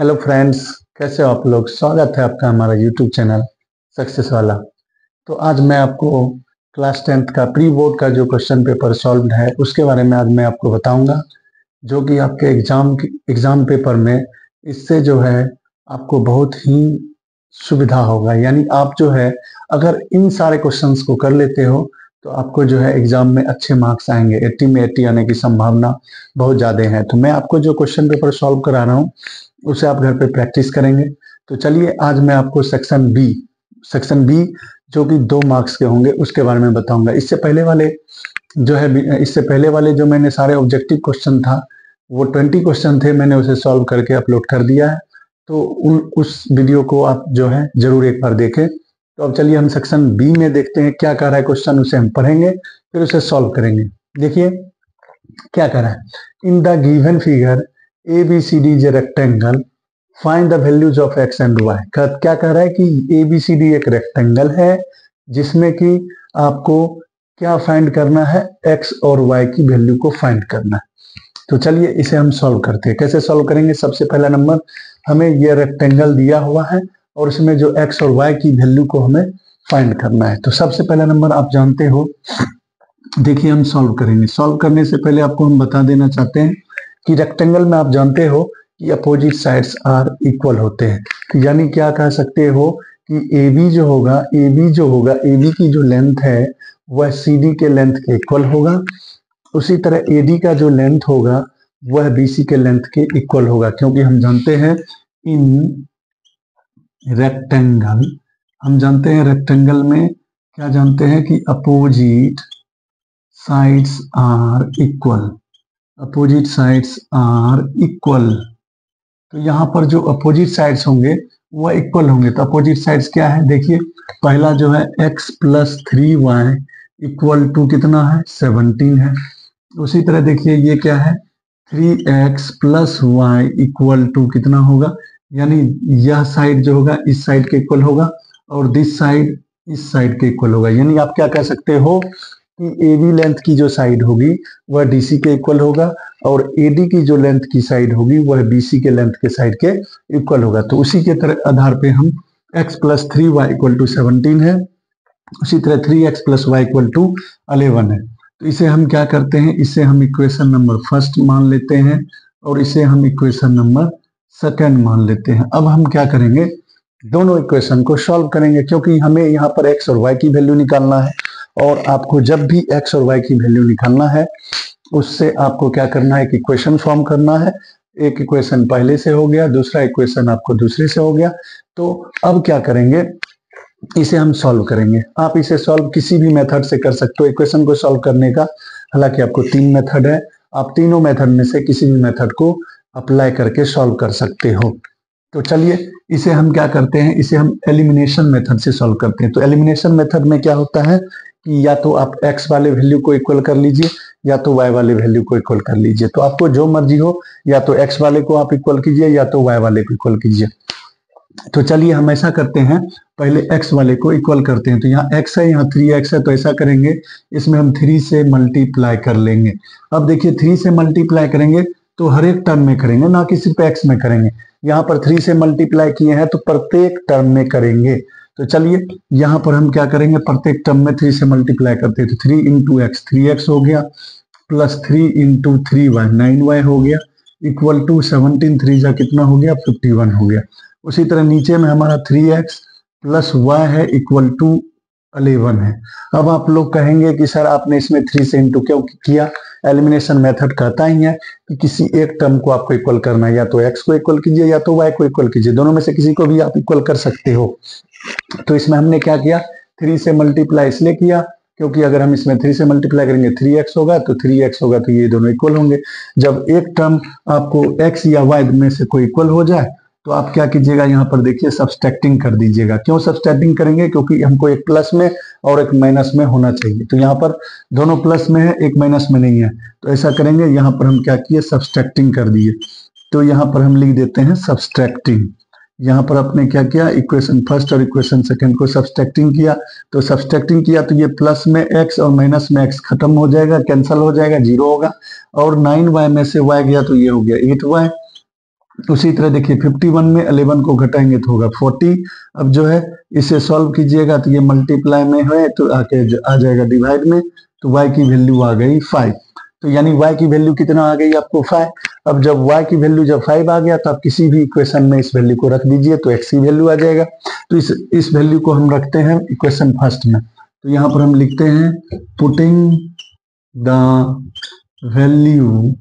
Hello friends, कैसे हो आप लोग। स्वागत है आपका हमारा यूट्यूब चैनल सक्सेस वाला। तो आज मैं आपको क्लास 10th का प्री बोर्ड का जो क्वेश्चन पेपर सॉल्व्ड है उसके बारे में आज मैं आपको बताऊंगा, जो कि आपके एग्जाम पेपर में इससे जो है आपको बहुत ही सुविधा होगा। यानी आप जो है अगर इन सारे क्वेश्चंस को कर लेते हो तो आपको जो है एग्जाम में अच्छे मार्क्स आएंगे। 80 में 80 आने की संभावना बहुत ज़्यादा है। तो मैं आपको जो क्वेश्चन पेपर सॉल्व करा रहा हूँ उसे आप घर पे प्रैक्टिस करेंगे। तो चलिए आज मैं आपको सेक्शन बी जो कि 2 मार्क्स के होंगे उसके बारे में बताऊंगा। इससे पहले वाले जो मैंने सारे ऑब्जेक्टिव क्वेश्चन था वो 20 क्वेश्चन थे, मैंने उसे सॉल्व करके अपलोड कर दिया है। तो उस वीडियो को आप जो है जरूर एक बार देखें। तो अब चलिए हम सेक्शन बी में देखते हैं क्या कह रहा है क्वेश्चन, उसे हम पढ़ेंगे फिर उसे सॉल्व करेंगे। देखिए क्या कह रहा है। In the given figure ABCD is a rectangle, find the values of x and y। क्या कह रहा है कि ABCD एक रेक्टेंगल है जिसमें कि आपको क्या फाइंड करना है, x और y की वैल्यू को फाइंड करना है। तो चलिए इसे हम सॉल्व करते हैं। कैसे सॉल्व करेंगे, सबसे पहला नंबर हमें यह रेक्टेंगल दिया हुआ है और उसमें जो x और y की वैल्यू को हमें फाइंड करना है। तो सबसे पहला नंबर आप जानते हो, देखिए हम सॉल्व करेंगे। सॉल्व करने से पहले आपको हम बता देना चाहते हैं कि रेक्टेंगल में आप जानते हो कि अपोजिट साइड्स आर इक्वल होते हैं। तो यानी क्या कह सकते हो कि AB जो होगा AB की जो लेंथ है वह CD के लेंथ के इक्वल होगा। उसी तरह AD का जो लेंथ होगा वह BC के लेंथ के इक्वल होगा, क्योंकि हम जानते हैं रेक्टेंगल में क्या जानते हैं कि अपोजिट साइड्स आर इक्वल। तो यहाँ पर जो अपोजिट साइड्स होंगे वह इक्वल होंगे। तो अपोजिट साइड्स क्या है, देखिए पहला जो है x + 3y = कितना है, 17 है। उसी तरह देखिए ये क्या है, 3x + y = कितना होगा, यानी यह साइड जो होगा इस साइड के इक्वल होगा और दिस साइड इस साइड के इक्वल होगा। यानी आप क्या कह सकते हो कि AB लेंथ की जो साइड होगी वह DC के इक्वल होगा और AD की जो लेंथ की साइड होगी वह BC के लेंथ के साइड के इक्वल होगा। तो उसी के तरह आधार पे हम x + 3y = 17 है, उसी तरह 3x + y = 11 है। तो इसे हम क्या करते हैं, इसे हम इक्वेशन नंबर फर्स्ट मान लेते हैं और इसे हम इक्वेशन नंबर सेकंड मान लेते हैं। अब हम क्या करेंगे, दोनों इक्वेशन को सॉल्व करेंगे, क्योंकि हमें यहाँ पर x और y की वैल्यू निकालना है। और आपको जब भी x और y की वैल्यू निकालना है उससे आपको क्या करना है, एक इक्वेशन फॉर्म करना है। एक इक्वेशन पहले से हो गया, दूसरा इक्वेशन आपको दूसरे से हो गया। तो अब क्या करेंगे, इसे हम सॉल्व करेंगे। आप इसे सॉल्व किसी भी मेथड से कर सकते हो इक्वेशन को सॉल्व करने का। हालांकि आपको 3 मेथड है, आप तीनों मेथड में से किसी भी मेथड को अप्लाई करके सॉल्व कर सकते हो। तो चलिए इसे हम क्या करते हैं, इसे हम एलिमिनेशन मेथड से सॉल्व करते हैं। तो एलिमिनेशन मेथड में क्या होता है कि या तो आप x वाले वैल्यू को इक्वल कर लीजिए या तो y वाले वैल्यू को इक्वल कर लीजिए। तो आपको जो मर्जी हो, या तो x वाले को आप इक्वल कीजिए या तो y वाले को इक्वल कीजिए। तो चलिए हम ऐसा करते हैं, पहले x वाले को इक्वल करते हैं। तो यहाँ x है, यहाँ 3x है, तो ऐसा करेंगे इसमें हम 3 से मल्टीप्लाई कर लेंगे। अब देखिए 3 से मल्टीप्लाई करेंगे तो हर एक टर्म में करेंगे, ना कि सिर्फ x में करेंगे। यहाँ पर 3 से मल्टीप्लाई किए हैं तो प्रत्येक टर्म में करेंगे। तो चलिए यहाँ पर हम क्या करेंगे, प्रत्येक टर्म में 3 से मल्टीप्लाई करते हैं। तो 3 × x 3x हो गया, + 3 × 3y 9y हो गया, = 17 3 जा कितना हो गया, 51 हो गया। उसी तरह नीचे में हमारा 3x + y है = 11 है। अब आप लोग कहेंगे कि सर आपने इसमें 3 से इंटू क्यों किया। एलिमिनेशन मेथड कहता ही है कि किसी एक टर्म को आपको इक्वल करना है, या तो x को इक्वल कीजिए या तो y को इक्वल कीजिए, दोनों में से किसी को भी आप इक्वल कर सकते हो। तो इसमें हमने क्या किया, 3 से मल्टीप्लाई इसलिए किया क्योंकि अगर हम इसमें 3 से मल्टीप्लाई करेंगे 3x होगा, तो 3x होगा तो ये दोनों इक्वल होंगे। जब एक टर्म आपको x या y में से कोई इक्वल हो जाए तो आप क्या कीजिएगा, यहाँ पर देखिए सब्सट्रैक्टिंग कर दीजिएगा। क्यों सब्सट्रैक्टिंग करेंगे, क्योंकि हमको एक प्लस में और एक माइनस में होना चाहिए। तो यहाँ पर दोनों प्लस में है, एक माइनस में नहीं है, तो ऐसा करेंगे। यहाँ पर हम क्या किए, सब्सट्रैक्टिंग कर दिए। तो यहाँ पर हम लिख देते हैं सब्सट्रैक्टिंग। यहाँ पर आपने क्या किया, इक्वेशन फर्स्ट और इक्वेशन सेकंड को सब्सट्रैक्टिंग किया। तो सब्सट्रैक्टिंग किया तो ये प्लस में x और माइनस में x खत्म हो जाएगा, कैंसिल हो जाएगा, 0 होगा। और 9y में से y गया तो ये हो गया 8y। उसी तरह देखिए 51 में 11 को घटाएंगे तो होगा 40। अब जो है इसे सॉल्व कीजिएगा तो ये मल्टीप्लाई में है तो आके आ जाएगा डिवाइड में, तो y की वैल्यू आ गई 5। तो यानी y की वैल्यू कितना आ गई आपको 5। अब जब y की वैल्यू जब 5 आ गया तो आप किसी भी इक्वेशन में इस वैल्यू को रख दीजिए तो x की वैल्यू आ जाएगा। तो इस वैल्यू को हम रखते हैं इक्वेशन फर्स्ट में। तो यहाँ पर हम लिखते हैं putting the value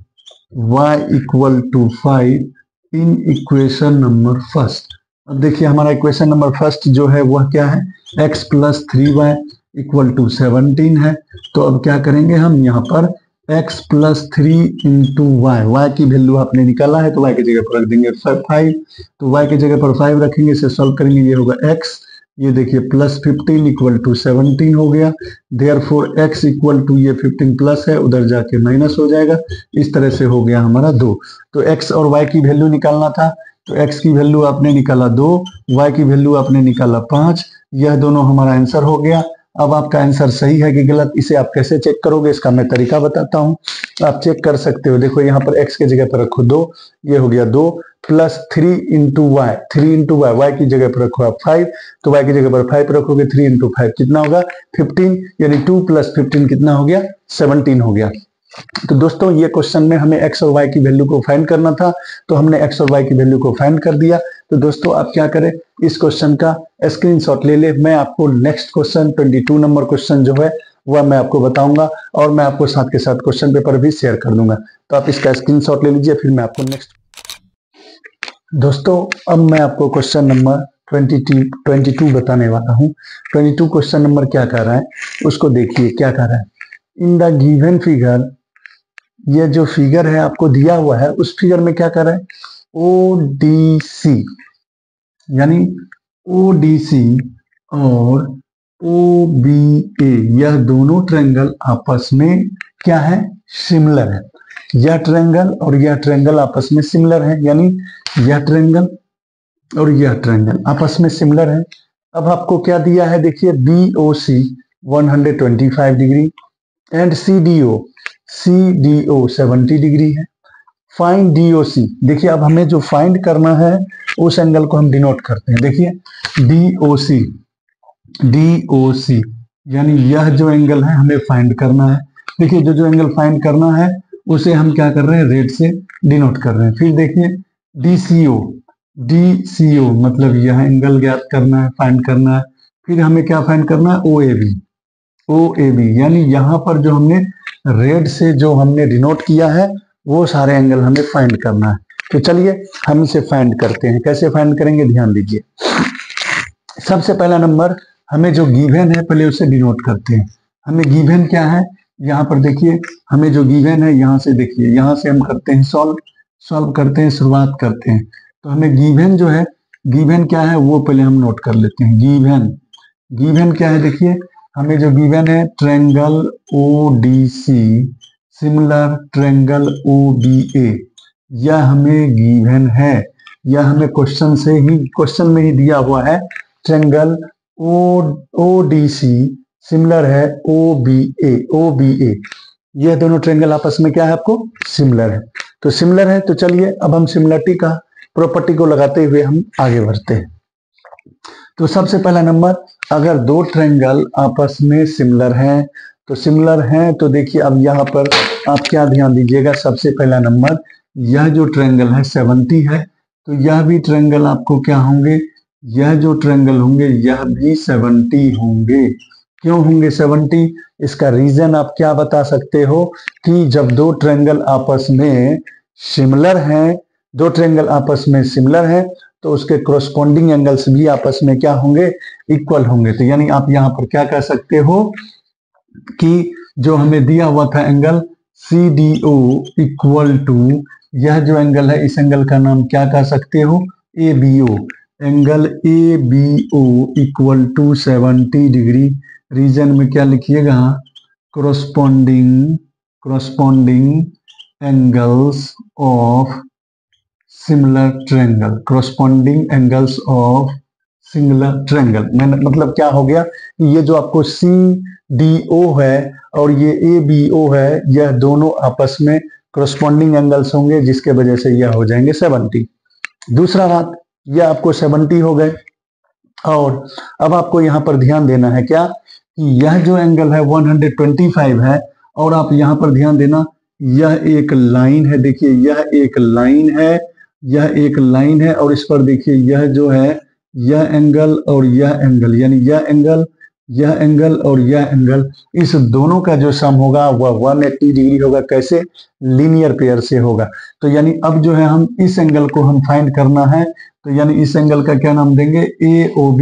y equal to 5 in equation number first. अब देखिए हमारा इक्वेशन नंबर फर्स्ट जो है वह क्या है, x plus 3y equal to 17 है। तो अब क्या करेंगे हम यहाँ पर x प्लस 3 इंटू y की वैल्यू आपने निकाला है तो y की जगह पर रख देंगे 5। तो y की जगह पर 5 रखेंगे, इसे सॉल्व करेंगे, ये होगा x, ये देखिए प्लस 15 इक्वल टू 17 हो गया। देयरफॉर x इक्वल टू ये 15 प्लस है उधर जाके माइनस हो जाएगा, इस तरह से हो गया हमारा 2। तो x और y की वैल्यू निकालना था, तो x की वैल्यू आपने निकाला 2, y की वैल्यू आपने निकाला 5। यह दोनों हमारा आंसर हो गया। अब आपका आंसर सही है कि गलत, इसे आप कैसे चेक करोगे इसका मैं तरीका बताता हूँ। आप चेक कर सकते हो, देखो यहाँ पर x के जगह पर रखो 2, ये हो गया 2 plus 3 into y, 3 into y, y की जगह पर रखो आप 5, तो वाई की जगह पर 5 रखोगे, 3 इंटू 5 कितना होगा 15, यानी 2 प्लस 15 कितना हो गया 17 हो गया। तो दोस्तों ये क्वेश्चन में हमें x और y की वैल्यू को फाइंड करना था, तो हमने x और y की वैल्यू को फाइंड कर दिया। तो दोस्तों आप क्या करें, इस क्वेश्चन का स्क्रीनशॉट ले ले, मैं आपको नेक्स्ट क्वेश्चन 22 नंबर क्वेश्चन जो है वह मैं आपको बताऊंगा और मैं आपको साथ के साथ क्वेश्चन पेपर भी शेयर कर दूंगा। तो आप इसका स्क्रीनशॉट ले लीजिए, फिर मैं आपको नेक्स्ट। दोस्तों अब मैं आपको क्वेश्चन नंबर 22 बताने वाला हूँ। 22 क्वेश्चन नंबर क्या कर रहा है उसको देखिए, क्या कर रहा है। इन द गिवन फिगर, ये जो फिगर है आपको दिया हुआ है उस फिगर में क्या कर रहा है, ODC, यानी ODC और OBA यह दोनों ट्रायंगल आपस में क्या है, सिमिलर है। यह ट्रायंगल और यह ट्रायंगल आपस में सिमिलर है, यानी यह ट्रायंगल और यह ट्रायंगल आपस में सिमिलर है। अब आपको क्या दिया है, देखिए BOC 125 degree and CDO 70 degree है। फाइंड DOC, देखिए अब हमें जो फाइंड करना है उस एंगल को हम डिनोट करते हैं। देखिए DOC यानी यह जो एंगल है हमें फाइंड करना है। देखिए जो एंगल फाइंड करना है उसे हम क्या कर रहे हैं, रेड से डिनोट कर रहे हैं। फिर देखिए DCO मतलब यह एंगल ज्ञात करना है, फाइंड करना है। फिर हमें क्या फाइंड करना है, OAB यानी यहाँ पर जो हमने रेड से जो हमने डिनोट किया है वो सारे एंगल हमें फाइंड करना है। तो चलिए हम इसे फाइंड करते हैं। कैसे फाइंड करेंगे, ध्यान दीजिए। सबसे पहला नंबर हमें जो गिवन है पहले उसे डिनोट करते हैं। हमें गिवन क्या है, यहाँ पर देखिए हमें जो गिवन है यहाँ से देखिए, यहाँ से हम करते हैं सॉल्व करते हैं, शुरुआत करते हैं। तो हमें गिवन जो है, गिवन क्या है वो पहले हम नोट कर लेते हैं। गिवन क्या है, देखिए हमें जो गिवन है triangle ODC similar triangle OBA, यह हमें गिवन है, यह हमें क्वेश्चन में ही दिया हुआ है। ट्रायंगल ODC सिमिलर है OBA, यह दोनों ट्रायंगल आपस में क्या है, आपको सिमिलर है। तो सिमिलर है, तो चलिए अब हम सिमिलरिटी का प्रॉपर्टी को लगाते हुए हम आगे बढ़ते हैं। तो सबसे पहला नंबर, अगर दो ट्रायंगल आपस में सिमिलर हैं तो देखिए अब यहाँ पर आप क्या ध्यान दीजिएगा। सबसे पहला नंबर, यह जो ट्रायंगल है 70 है, तो यह भी ट्रायंगल आपको क्या होंगे, यह जो ट्रायंगल होंगे यह भी 70 होंगे। क्यों होंगे 70, इसका रीजन आप क्या बता सकते हो कि जब दो ट्रायंगल आपस में सिमिलर हैं तो उसके कोरस्पॉन्डिंग एंगल्स भी आपस में क्या होंगे, इक्वल होंगे। तो यानी आप यहाँ पर क्या कह सकते हो कि जो हमें दिया हुआ था एंगल CDO इक्वल टू, यह जो एंगल है इस एंगल का नाम क्या कह सकते हो, ABO, angle ABO equal to 70 degree. Reason में क्या लिखिएगा, corresponding angles of similar triangle, corresponding angles of similar triangle. मतलब क्या हो गया, ये जो आपको CDO है और ये ABO है, यह दोनों आपस में कोरस्पॉन्डिंग एंगल्स होंगे जिसके वजह से यह हो जाएंगे 70। दूसरा बात, ये आपको 70 हो गए। और अब आपको यहाँ पर ध्यान देना है क्या कि यह जो एंगल है 125 है, और आप यहाँ पर ध्यान देना, यह एक लाइन है, देखिए यह एक लाइन है, यह एक लाइन है, और इस पर देखिए यह जो है, यह एंगल और यह एंगल, यानी यह एंगल, यह एंगल और यह एंगल, इस दोनों का जो सम होगा वह 180 डिग्री होगा। कैसे? लीनियर पेयर से होगा। तो यानी अब जो है हम इस एंगल को हम फाइंड करना है, तो यानी इस एंगल का क्या नाम देंगे? AOB।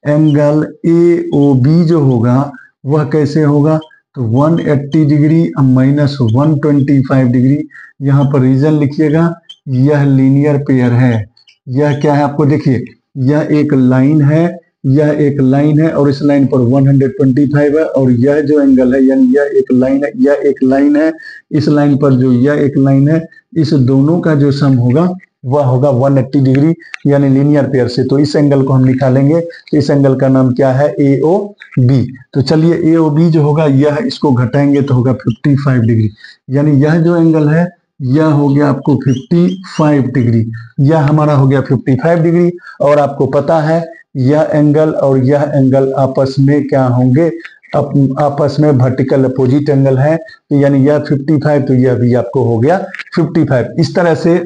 एंगल AOB जो होगा वह कैसे होगा? तो 180 डिग्री माइनस 125 डिग्री, यहाँ पर रीजन लिखिएगा, यह लीनियर पेयर है। यह क्या है आपको देखिए, यह एक लाइन है, यह एक लाइन है, और इस लाइन पर 125 है, और यह जो एंगल है यानी यह एक लाइन है, यह एक लाइन है, इस लाइन पर जो यह एक लाइन है, इस दोनों का जो सम होगा वह होगा 180 डिग्री, यानी लीनियर पेयर से। तो इस एंगल को हम निकालेंगे, तो इस एंगल का नाम क्या है? AOB। तो चलिए AOB जो होगा, यह इसको घटाएंगे तो होगा 55 डिग्री, यानी यह जो एंगल है यह हो गया आपको 55 डिग्री, यह हमारा हो गया 55 डिग्री। और आपको पता है यह एंगल और यह एंगल आपस में क्या होंगे? आपस में वर्टिकल अपोजिट एंगल है, तो यानी यह 55 तो यह भी आपको हो गया 55। इस तरह से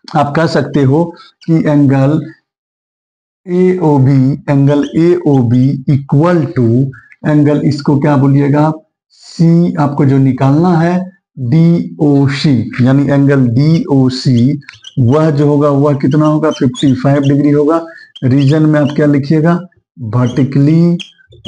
आप कह सकते हो कि angle AOB equal to angle, इसको क्या बोलिएगा? C आपको जो निकालना है DOC, यानी एंगल DOC वह जो होगा वह कितना होगा? 55 डिग्री होगा। रीजन में आप क्या लिखिएगा? वर्टिकली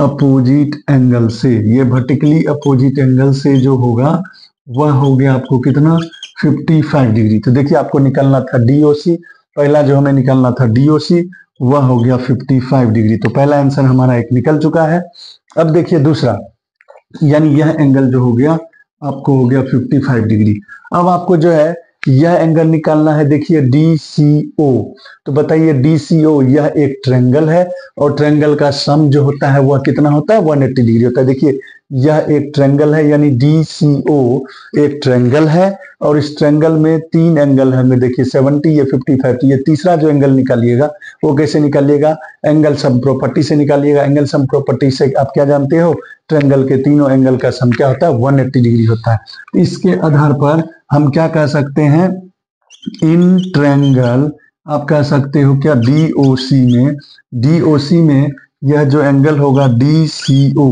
अपोजिट एंगल से। ये वर्टिकली अपोजिट एंगल से जो होगा वह हो गया आपको कितना? 55 डिग्री। तो देखिए आपको निकालना था DOC, पहला जो हमें निकालना था DOC वह हो गया 55 डिग्री। तो पहला आंसर हमारा एक निकल चुका है। अब देखिए दूसरा, यानी यह एंगल जो हो गया आपको हो गया 55 डिग्री। अब आपको जो है यह एंगल निकालना है, देखिए DCO। तो बताइए DCO, यह एक ट्रायंगल है, और ट्रायंगल का सम जो होता है वह कितना होता है? 180 डिग्री होता है। देखिए यह एक ट्रायंगल है, यानी DCO एक ट्रायंगल है, और इस ट्रायंगल में तीन एंगल है, देखिए 70, ये 55। तो ये तीसरा जो एंगल निकालिएगा वो कैसे निकालिएगा? एंगल सम प्रॉपर्टी से निकालिएगा। एंगल सम प्रॉपर्टी से आप क्या जानते हो? ट्रायंगल के तीनों एंगल का सम क्या होता है? 180 डिग्री होता है। इसके आधार पर हम क्या कह सकते हैं? इन ट्रायंगल आप कह सकते हो क्या? DOC में यह जो एंगल होगा DCO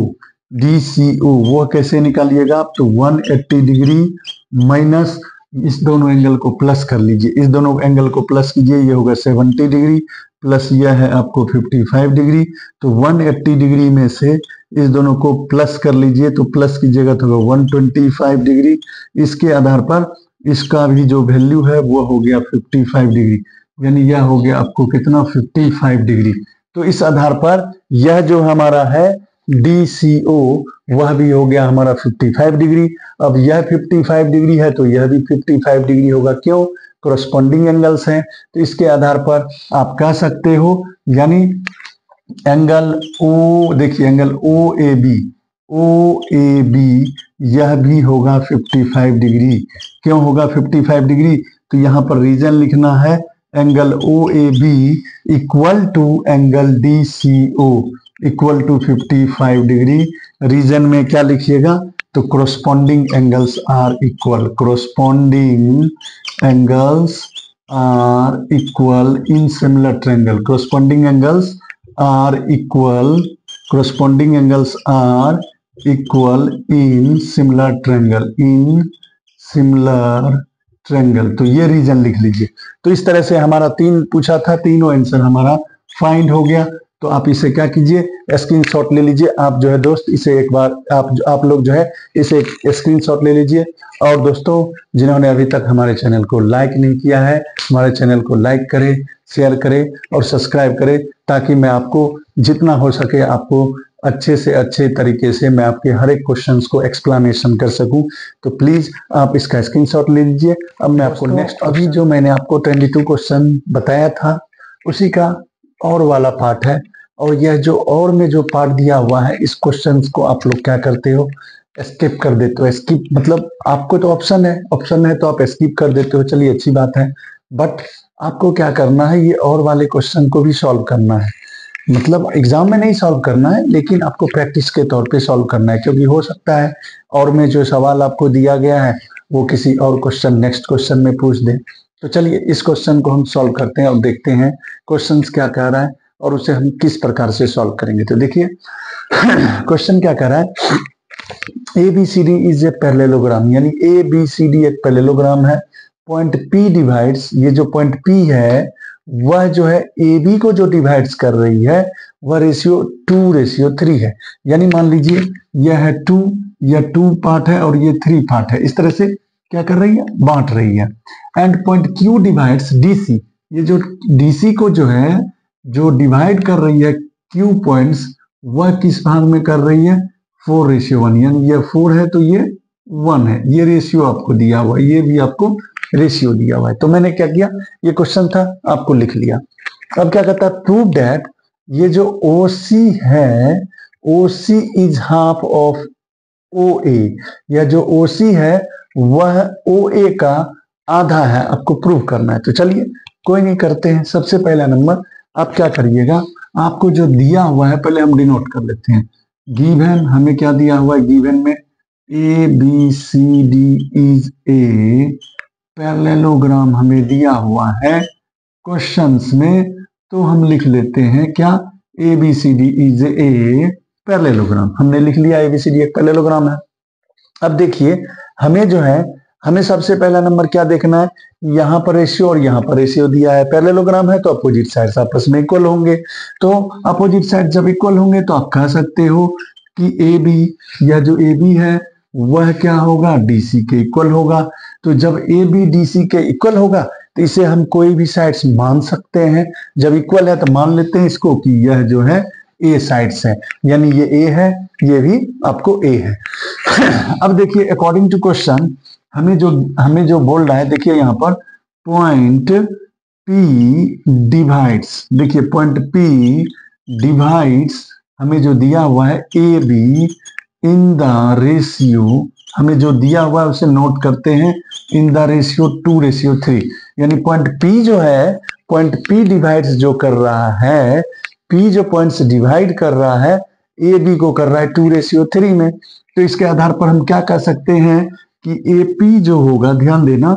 वो कैसे निकालिएगा आप? तो 180 डिग्री माइनस इस दोनों एंगल को प्लस कर लीजिए, इस दोनों एंगल को प्लस कीजिए, ये होगा 70 डिग्री, प्लस यह है आपको 55 डिग्री। तो 180 डिग्री में से इस दोनों को प्लस कर लीजिए, तो प्लस कीजिएगा तो होगा 125 डिग्री। इसके आधार पर इसका भी जो वैल्यू है वो हो गया 55 डिग्री, यानी यह हो गया आपको कितना? 55 डिग्री। तो इस आधार पर यह जो हमारा है DCO वह भी हो गया हमारा 55 डिग्री। अब यह 55 डिग्री है तो यह भी 55 डिग्री होगा। क्यों? कोरस्पॉन्डिंग एंगल्स हैं। तो इसके आधार पर आप कह सकते हो, यानी एंगल O, देखिए एंगल OAB यह भी होगा 55 डिग्री। क्यों होगा 55 डिग्री? तो यहाँ पर रीजन लिखना है, angle OAB equal to angle DCO equal to 55 degree. Reason में क्या लिखिएगा? तो corresponding angles are equal, corresponding angles are equal in similar triangle, corresponding angles are equal, corresponding angles are equal in similar triangle, in similar triangle. तो ये reason लिख लीजिए। तो इस तरह से हमारा 3 पूछा था, तीनों आंसर हमारा फाइंड हो गया। तो आप इसे क्या कीजिए? स्क्रीनशॉट ले लीजिए। आप जो है दोस्त इसे एक बार आप लोग जो है इसे स्क्रीनशॉट ले लीजिए। और दोस्तों जिन्होंने अभी तक हमारे चैनल को लाइक नहीं किया है, हमारे चैनल को लाइक करें, शेयर करें और सब्सक्राइब करें, ताकि मैं आपको जितना हो सके आपको अच्छे से अच्छे तरीके से मैं आपके हर एक क्वेश्चंस को एक्सप्लेनेशन कर सकूं। तो प्लीज आप इसका स्क्रीनशॉट ले लीजिए। अब मैं आपको नेक्स्ट, अभी जो मैंने आपको 22 क्वेश्चन बताया था उसी का और वाला पार्ट है। और यह जो और में जो पार्ट दिया हुआ है, इस क्वेश्चंस को आप लोग क्या करते हो? स्किप कर देते हो। स्किप मतलब आपको तो ऑप्शन है तो आप स्किप कर देते हो, चलिए अच्छी बात है। बट आपको क्या करना है, ये और वाले क्वेश्चन को भी सॉल्व करना है। मतलब एग्जाम में नहीं सॉल्व करना है, लेकिन आपको प्रैक्टिस के तौर पे सॉल्व करना है, क्योंकि हो सकता है और में जो सवाल आपको दिया गया है वो किसी और क्वेश्चन नेक्स्ट क्वेश्चन में पूछ दे। तो चलिए इस क्वेश्चन को हम सॉल्व करते हैं और देखते हैं क्वेश्चन क्या कह रहा है और उसे हम किस प्रकार से सॉल्व करेंगे। तो देखिए क्वेश्चन क्या कह रहा है, A B C D is a parallelogram, यानी ए बी सी डी एक पैरेललोग्राम है। पॉइंट पी डिवाइड्स, ये जो पॉइंट पी है वह जो है ए बी को जो डिवाइड्स कर रही है वह रेशियो 2:3 है। यानी मान लीजिए यह है 2, यह 2 पार्ट है और ये 3 पार्ट है, इस तरह से क्या कर रही है, बांट रही है। And point Q divides D C, ये जो डी सी को जो है जो डिवाइड कर रही है क्यू पॉइंट्स, वह किस भाग में कर रही है, 4:1, यानी ये 4 है तो ये 1 है। ये रेशियो आपको दिया हुआ है, ये भी आपको रेशियो दिया हुआ है। तो मैंने क्या किया, ये क्वेश्चन था आपको लिख लिया। अब क्या कहता है, प्रूव दैट ये जो OC है, OC is half of OA, या जो OC है वह OA का आधा है, आपको प्रूव करना है। तो चलिए कोई नहीं, करते हैं। सबसे पहला नंबर आप क्या करिएगा, आपको जो दिया हुआ है पहले हम डिनोट कर लेते हैं। गिवन हमें क्या दिया हुआ है, गिवन में A B C D is a parallelogram हमें दिया हुआ है क्वेश्चंस में, तो हम लिख लेते हैं क्या, A B C D is a parallelogram. हमने लिख लिया ए बी सी डी एक पैरेललोग्राम है। अब देखिए हमें जो है, हमें सबसे पहला नंबर क्या देखना है, यहाँ पर रेशियो और यहाँ पर रेशियो दिया है। पैरेललोग्राम है तो अपोजिट साइड्स आपस में इक्वल होंगे, तो अपोजिट साइड जब इक्वल होंगे तो आप कह सकते हो कि ए बी, या जो ए बी है वह क्या होगा, डी सी के इक्वल होगा। तो जब ए बी डी सी के इक्वल होगा तो इसे हम कोई भी साइड्स मान सकते हैं। जब इक्वल है तो मान लेते हैं इसको कि यह जो है ए साइड्स है, यानी ये ए है, ये भी आपको ए है। अब देखिए अकॉर्डिंग टू क्वेश्चन हमें जो बोल रहा है, देखिए यहाँ पर पॉइंट पी डिवाइड्स, देखिए पॉइंट पी डिवाइड्स हमें जो दिया हुआ है A be in the ratio, हमें जो दिया हुआ है उसे नोट करते हैं, इन द रेशियो 2:3, यानी पॉइंट पी जो है, पॉइंट पी डिवाइड्स जो कर रहा है, पी जो पॉइंट्स डिवाइड कर रहा है ए बी को कर रहा है 2:3 में। तो इसके आधार पर हम क्या कह सकते हैं कि ए पी जो होगा, ध्यान देना,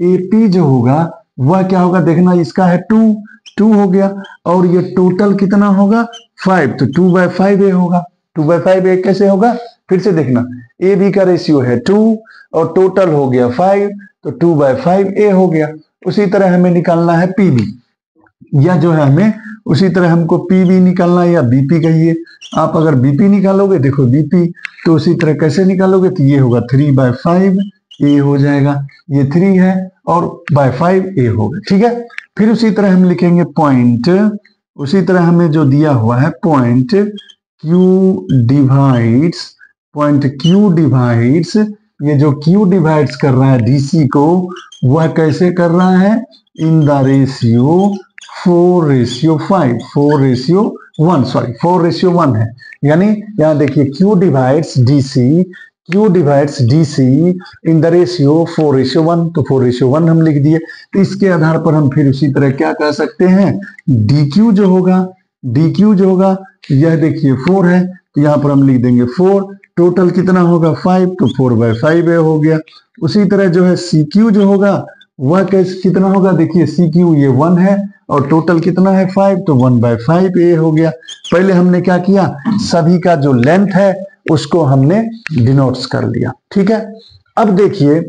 ए पी जो होगा वह क्या होगा, देखना इसका है 2 हो गया, और ये टोटल कितना होगा 5, तो 2/5 ए होगा। 2/5 ए कैसे होगा, फिर से देखना, ए बी का रेशियो है 2 और टोटल हो गया 5, तो 2/5 ए हो गया। उसी तरह हमें निकालना है पी बी, या जो है हमें उसी तरह हमको पी बी निकालना है, या बीपी कहिए आप। अगर बीपी निकालोगे, देखो बीपी तो उसी तरह कैसे निकालोगे, तो ये होगा 3/5 ए हो जाएगा, ये 3 है और /5 ए होगा, ठीक है। फिर उसी तरह हम लिखेंगे पॉइंट, उसी तरह हमें जो दिया हुआ है point Q divides, point Q divides, ये जो क्यू डिवाइड्स कर रहा है डीसी को, वह कैसे कर रहा है, इन द रेशियो 4:5, 4:1, सॉरी 4:1 है। यानी यहाँ देखिए Q divides DC, Q divides DC in the ratio 4:1, तो 4:1 हम लिख दिए। तो इसके आधार पर हम फिर उसी तरह क्या कह सकते हैं, डीक्यू जो होगा, डीक्यू जो होगा यह देखिए 4 है, तो यहाँ पर हम लिख देंगे 4, टोटल कितना होगा 5, तो 4/5 ए हो गया। उसी तरह जो है सी क्यू जो होगा वह कैसे कितना होगा, देखिए सी क्यू ये 1 है और टोटल कितना है 5, तो 1/5 ए हो गया। पहले हमने क्या किया, सभी का जो लेंथ है उसको हमने डिनोट्स कर लिया, ठीक है। अब देखिए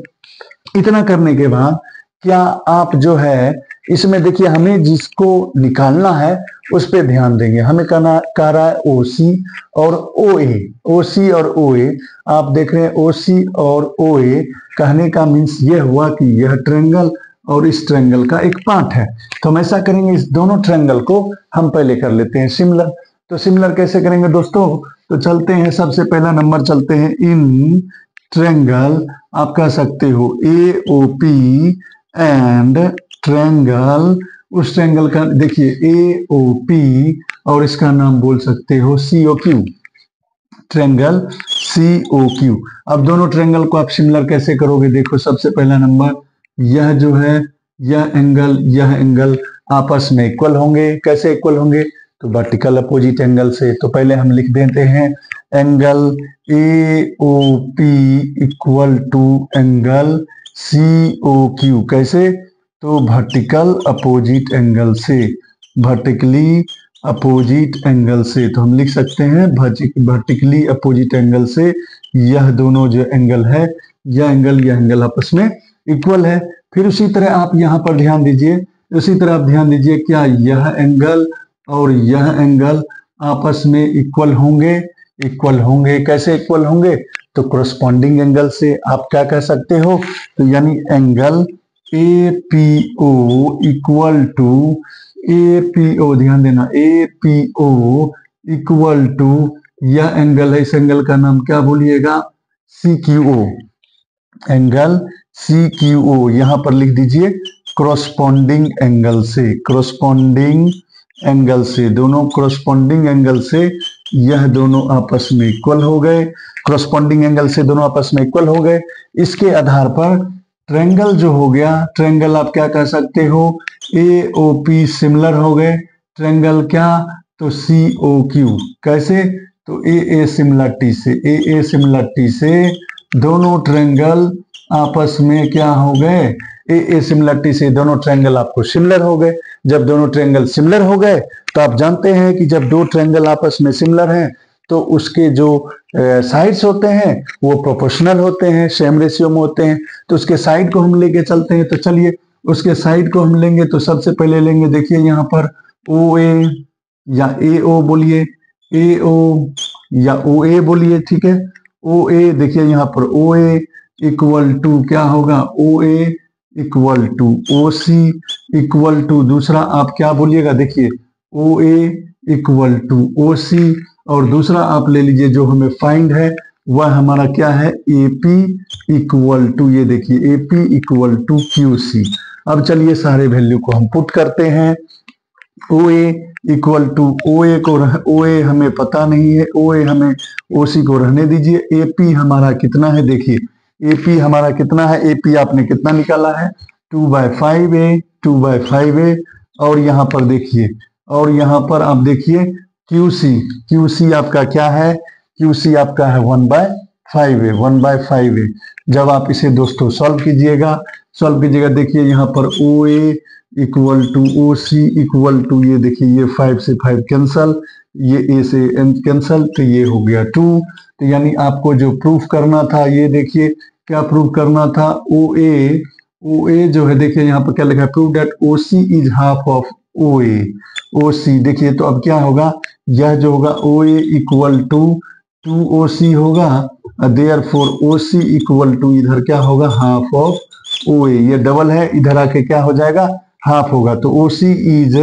इतना करने के बाद क्या आप जो है इसमें देखिए हमें जिसको निकालना है उस पर ध्यान देंगे। हमें कह रहा है OC और OA, OC और OA, आप देख रहे हैं OC और OA, कहने का मीन्स ये हुआ कि यह ट्रायंगल और इस ट्रायंगल का एक पार्ट है। तो हम ऐसा करेंगे, इस दोनों ट्रायंगल को हम पहले कर लेते हैं सिमिलर। तो सिमिलर कैसे करेंगे दोस्तों, तो चलते हैं, सबसे पहला नंबर चलते हैं इन ट्रायंगल, आप कह सकते हो AOP एंड ट्रायंगल, उस ट्रायंगल का देखिए AOP और इसका नाम बोल सकते हो COQ, ट्रायंगल COQ। अब दोनों ट्रायंगल को आप सिमिलर कैसे करोगे, देखो सबसे पहला नंबर यह जो है यह एंगल आपस में इक्वल होंगे। कैसे इक्वल होंगे? तो वर्टिकल अपोजिट एंगल से। तो पहले हम लिख देते हैं angle AOP equal to angle COQ। कैसे? तो वर्टिकल अपोजिट एंगल से, वर्टिकली अपोजिट एंगल से। तो हम लिख सकते हैं वर्टिकली अपोजिट एंगल से यह दोनों जो एंगल है, यह एंगल आपस में इक्वल है। फिर उसी तरह आप यहाँ पर ध्यान दीजिए, उसी तरह आप ध्यान दीजिए, क्या यह एंगल और यह एंगल आपस में इक्वल होंगे? इक्वल होंगे। कैसे इक्वल होंगे? तो कोरस्पॉन्डिंग एंगल से। आप क्या कह सकते हो? तो यानी angle APO equal to APO, ध्यान देना, APO इक्वल टू यह एंगल है, इस एंगल का नाम क्या बोलिएगा? CQO। एंगल CQO यहां पर लिख दीजिए कोरस्पॉन्डिंग एंगल से। कोरस्पॉन्डिंग एंगल से, दोनों कोरस्पॉन्डिंग एंगल से यह दोनों आपस में इक्वल हो गए। कोरस्पॉन्डिंग एंगल से दोनों आपस में इक्वल हो गए। इसके आधार पर ट्रायंगल जो हो गया, ट्रायंगल आप क्या कह सकते हो? AOP सिमिलर हो गए। ट्रायंगल क्या? तो COQ। कैसे? तो AA सिमिलरिटी से, AA सिमिलरिटी से दोनों ट्रायंगल आपस में क्या हो गए? AA सिमिलरिटी से दोनों ट्रायंगल आपको सिमिलर हो गए। जब दोनों ट्रायंगल सिमिलर हो गए तो आप जानते हैं कि जब दो ट्रायंगल आपस में सिमिलर हैं तो उसके जो साइड्स होते हैं वो प्रोपोर्शनल होते हैं, सेम रेशियो में होते हैं। तो उसके साइड को हम लेके चलते हैं। तो चलिए उसके साइड को हम लेंगे तो सबसे पहले लेंगे, देखिए यहाँ पर OA या AO बोलिए, AO या OA बोलिए, ठीक है। OA देखिए यहाँ पर OA इक्वल टू क्या होगा? OA equal to OC equal to दूसरा आप क्या बोलिएगा? देखिए OA इक्वल टू OC, और दूसरा आप ले लीजिए जो हमें फाइंड है वह हमारा क्या है? AP इक्वल टू, ये देखिए AP इक्वल टू QC। अब चलिए सारे वैल्यू को हम पुट करते हैं। OA इक्वल टू OA हमें पता नहीं है, OA हमें OC को रहने दीजिए। AP हमारा कितना है? देखिए AP हमारा कितना है? AP आपने कितना निकाला है? 2/5A, 2/5A। और यहाँ पर देखिए, और यहाँ पर आप देखिए QC आपका क्या है? QC आपका है 1/5A, 1/5A। जब आप इसे दोस्तों सॉल्व कीजिएगा, देखिए यहाँ पर OA equal to OC equal to, ये देखिए ये 5 से 5 कैंसल, ये A से N कैंसल, तो ये हो गया 2। तो यानी आपको जो प्रूफ करना था, ये देखिए क्या प्रूफ करना था? OA जो है, देखिए यहाँ पर क्या लिखा है? Prove that OC is half of OA। OC देखिए, तो अब क्या होगा? यह जो होगा OA इक्वल टू 2OC होगा, देयरफॉर OC इक्वल टू इधर क्या होगा? Half of OA। ये डबल है, इधर आके क्या हो जाएगा? हाफ होगा। तो OC is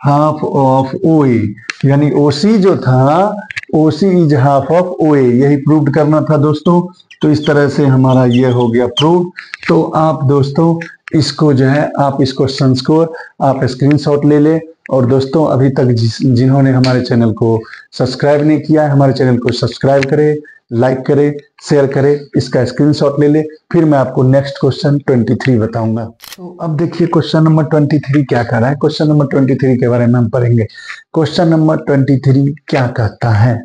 half of OA, यानी OC जो था, OC is half of OA, यही प्रूव करना था दोस्तों। तो इस तरह से हमारा ये हो गया प्रूव। तो आप दोस्तों इसको जो है, आप इस क्वेश्चन को आप स्क्रीनशॉट ले ले। और दोस्तों अभी तक जिन्होंने हमारे चैनल को सब्सक्राइब नहीं किया है, हमारे चैनल को सब्सक्राइब करें, लाइक करें, शेयर करें, इसका स्क्रीनशॉट ले ले। फिर मैं आपको नेक्स्ट क्वेश्चन 23 बताऊंगा। तो अब देखिए क्वेश्चन नंबर 23 क्या कर रहा है। क्वेश्चन नंबर 23 के बारे में हम पढ़ेंगे। क्वेश्चन नंबर 23 क्या कहता है?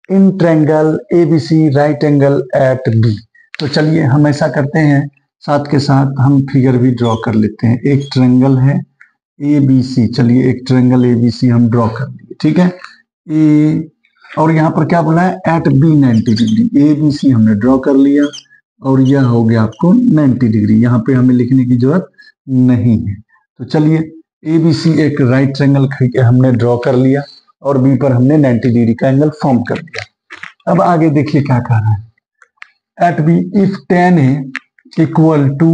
In triangle ABC right angle at B। तो चलिए हम ऐसा करते हैं, साथ के साथ हम फिगर भी ड्रॉ कर लेते हैं। एक ट्रायंगल है ABC, चलिए एक ट्रायंगल ABC हम ड्रॉ कर लिए, ठीक है। ए, और यहाँ पर क्या बोला है? At B 90 degree. ABC हमने ड्रॉ कर लिया और यह हो गया आपको 90 डिग्री। यहाँ पे हमें लिखने की जरूरत नहीं है। तो चलिए ABC एक राइट ट्रायंगल हमने ड्रॉ कर लिया और B पर हमने 90 डिग्री का एंगल फॉर्म कर लिया। अब आगे देखिए क्या कह रहा है। At B if tan A equal to